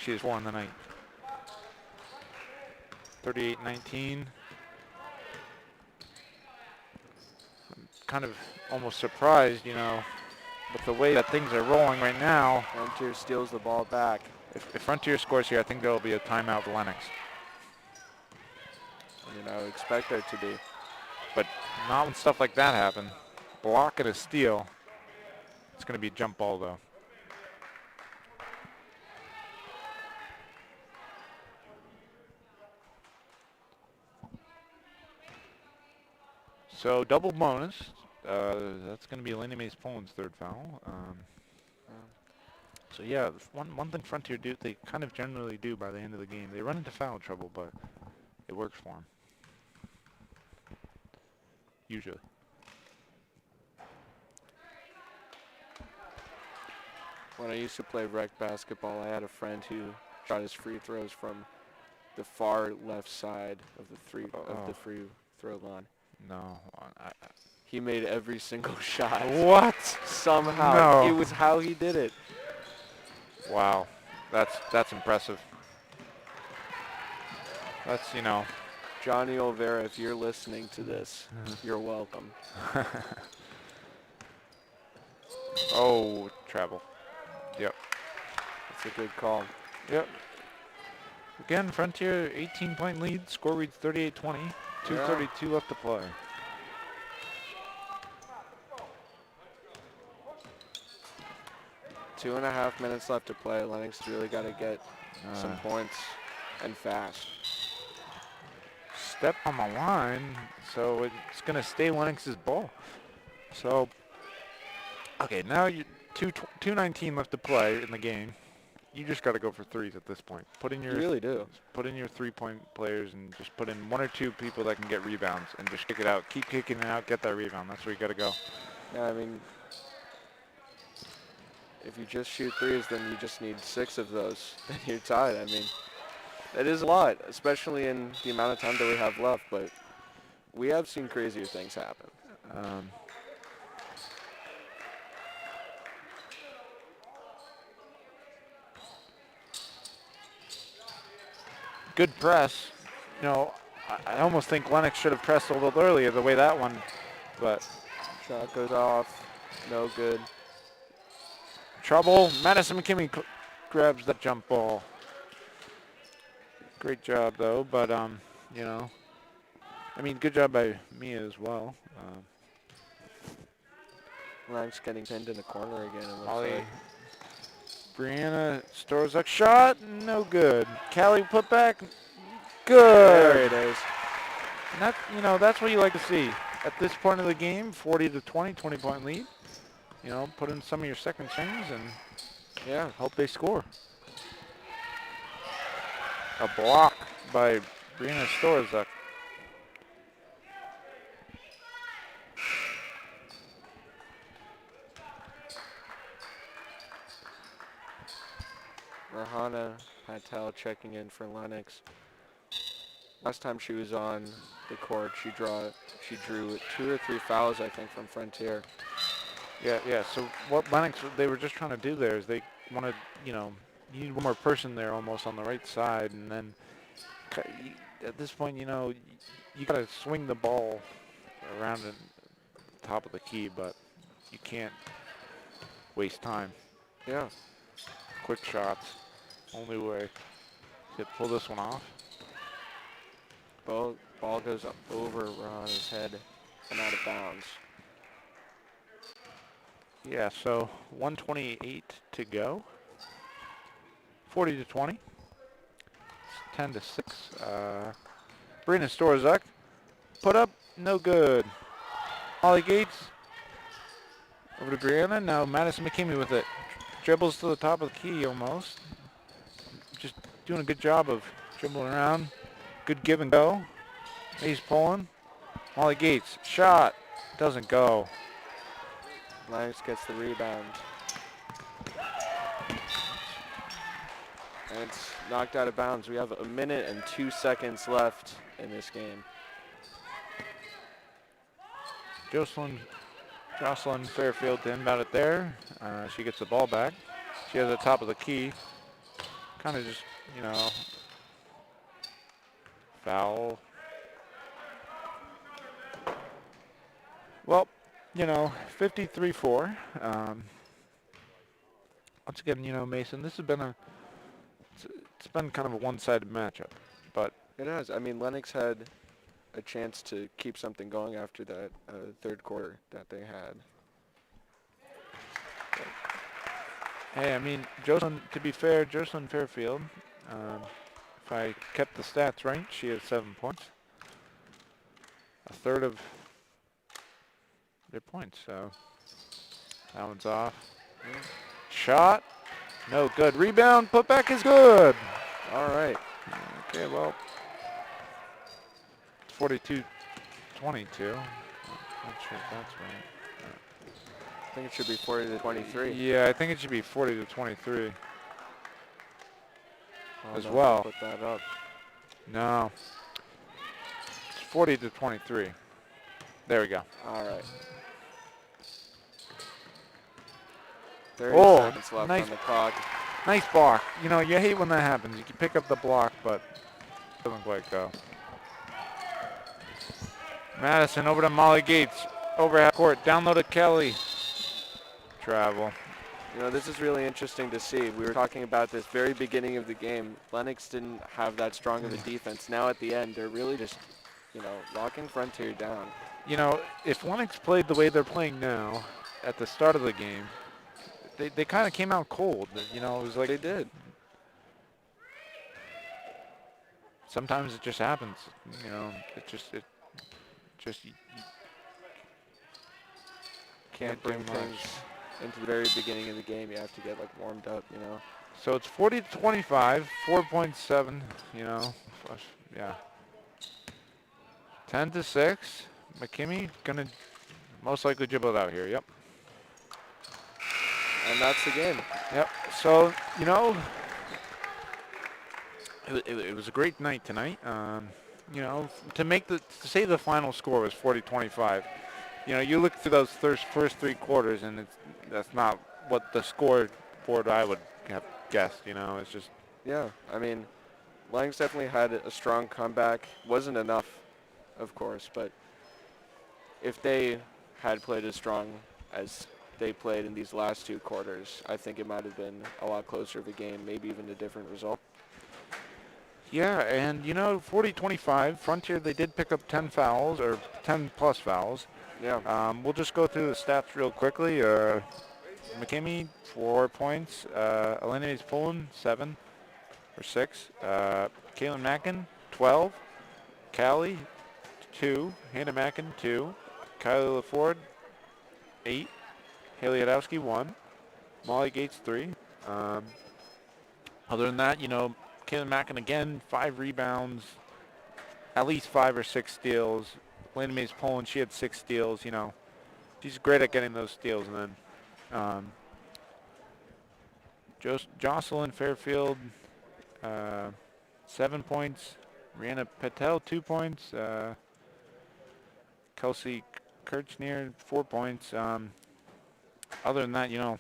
She has 4 on the night. 38-19. I'm kind of almost surprised, you know, with the way that things are rolling right now. Frontier steals the ball back. If Frontier scores here, I think there will be a timeout for Lenox. You know, expect there to be. But not when stuff like that happen. Block and a steal. It's going to be a jump ball, though. So double bonus. That's going to be Elena Mays Poland's 3rd foul. So yeah, one thing Frontier do, they kind of generally do by the end of the game. They run into foul trouble, but it works for them. Usually. When I used to play rec basketball, I had a friend who shot his free throws from the far left side of the free throw line. No. He made every single shot. What? Somehow. No. It was how he did it. Wow. That's impressive. That's, you know. Johnny Olvera, if you're listening to this, you're welcome. Oh, travel. Yep. That's a good call. Yep. Again, Frontier 18-point lead. Score reads 38-20. 2:32 left to play. Yeah. 2.5 minutes left to play. Lenox really got to get some points and fast. Step on the line, so it's going to stay Lenox's ball. So, okay, now you 2:19 left to play in the game. You just got to go for threes at this point. You really do. Put in your three-point players and just put in one or two people that can get rebounds and just kick it out. Keep kicking it out, get that rebound. That's where you got to go. Yeah, I mean, if you just shoot threes, then you just need 6 of those. Then you're tied. I mean, that is a lot, especially in the amount of time that we have left. But we have seen crazier things happen. Good press. You know, I almost think Lenox should have pressed a little earlier the way that one, but Shot goes off. No good. trouble. Madison McKinney grabs the jump ball. Great job, though, but, you know, I mean, good job by Mia as well. Lenox getting pinned in the corner again. It looks Ollie, like. Brianna Storzak shot, no good. Callie put back, good. There it is. And that, you know, that's what you like to see. At this point of the game, 40-20, 20-point lead. You know, put in some of your second strings and Yeah. hope they score. A block by Brianna Storzak. Rahana Patel checking in for Lenox. Last time she was on the court, she drew 2 or 3 fouls, I think, from Frontier. Yeah. So what Lenox, they were just trying to do there is they wanted, you know, you need one more person there almost on the right side, and then at this point, you know, you got to swing the ball around the top of the key, but you can't waste time. Yeah. Quick shots, only way to pull this one off. Ball goes up over Rahana's head and out of bounds. Yeah, so 1:28 to go. 40-20. 10-6. Brianna Storzak put up, no good. Molly Gates over to Brianna. Now Madison McKinney with it. Dribbles to the top of the key almost. Just doing a good job of dribbling around. Good give and go. He's pulling. Molly Gates, shot, doesn't go. Lenox gets the rebound. And it's knocked out of bounds. We have 1 minute and 2 seconds left in this game. Jocelyn Fairfield to inbound it there. She gets the ball back. She has the top of the key. Kind of just, you know, foul. Well, you know, 53-4. Once again, you know, Mason, this has been it's been kind of a one-sided matchup, but It has. I mean, Lenox had a chance to keep something going after that third quarter that they had. hey, I mean, Jocelyn, to be fair, Jocelyn Fairfield, if I kept the stats right, she has 7 points. A third of their points, so that one's off. Shot, no good. Rebound, put back is good. All right. Okay, well, it's 42-22. Not sure if that's right. I think it should be 40-23. Yeah, I think it should be 40-23 I'll as not well. Put that up. No, it's 40-23. There we go. All right. 30 Oh, seconds left nice. on the clock. Nice block. You know, you hate when that happens. You can pick up the block, but it doesn't quite go. Madison over to Molly Gates. Over half court. Down low to Kelly. Travel. You know, this is really interesting to see. We were talking about this very beginning of the game. Lenox didn't have that strong of a defense. Now at the end, they're really just, you know, locking Frontier down. You know, if Lenox played the way they're playing now at the start of the game, they kind of came out cold. You know, it was like They did. sometimes it just happens. You know, it just you Can't do bring much. things into the very beginning of the game. You have to get, like, warmed up, you know. So it's 40-25, 4.7. You know, yeah. 10-6. McKimmey gonna most likely dribble it out here. Yep. And that's the game. Yep. So you know, it was a great night tonight. You know, to say the final score was 40-25. You know, you look through those first 3 quarters, and that's not what the scoreboard I would have guessed. You know, it's just. Yeah, I mean, Lenox definitely had a strong comeback. Wasn't enough, of course, but if they had played as strong as they played in these last 2 quarters, I think it might have been a lot closer of a game, maybe even a different result. Yeah, and you know, 40-25, Frontier, they did pick up 10 fouls, or 10 plus fouls. Yeah. We'll just go through the stats real quickly. McKimmey, 4 points. Elena Poland, 7 or 6. Kaylin Mackin, 12. Callie, 2. Hannah Mackin, 2. Kylie LaFord, 8. Haley Adowski, 1. Molly Gates, 3. Other than that, you know, Kaylin Mackin again, 5 rebounds, at least 5 or 6 steals. Lena Mays Poland, she had 6 steals. You know, she's great at getting those steals. And then Jocelyn Fairfield, 7 points. Rihanna Patel, 2 points. Kelsey Kirchner, 4 points. Other than that, you know,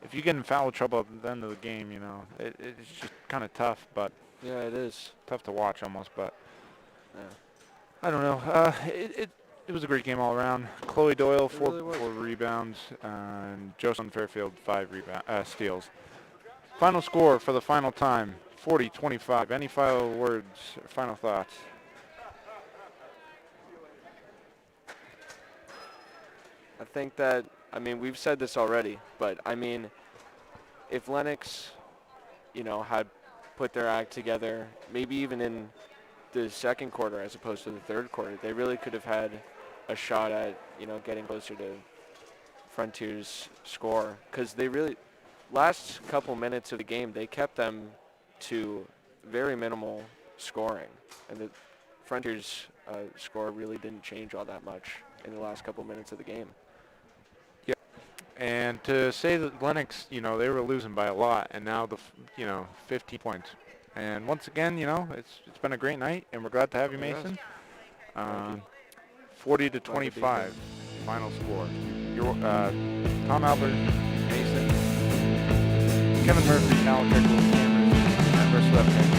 if you get in foul trouble at the end of the game, you know, it's just kind of tough, but Yeah, it is. tough to watch almost. But Yeah. I don't know. It was a great game all around. Chloe Doyle, It 4 really was. rebounds, and Jocelyn Fairfield, 5 steals. Final score for the final time, 40-25. Any final words or final thoughts? I think that, I mean, we've said this already, but I mean, if Lenox, you know, had put their act together, maybe even in the second quarter as opposed to the third quarter, they really could have had a shot at, you know, getting closer to Frontier's score. Because they really, last couple minutes of the game, they kept them to very minimal scoring. And the Frontier's score really didn't change all that much in the last couple minutes of the game. And to say that Lenox, you know, they were losing by a lot, and now 50 points. And once again, you know, it's been a great night, and we're glad to have you, Mason. 40-25, final score. Tom Albert, Mason, Kevin Murphy, Cal Pickles, Cameron, and Chris Lefton.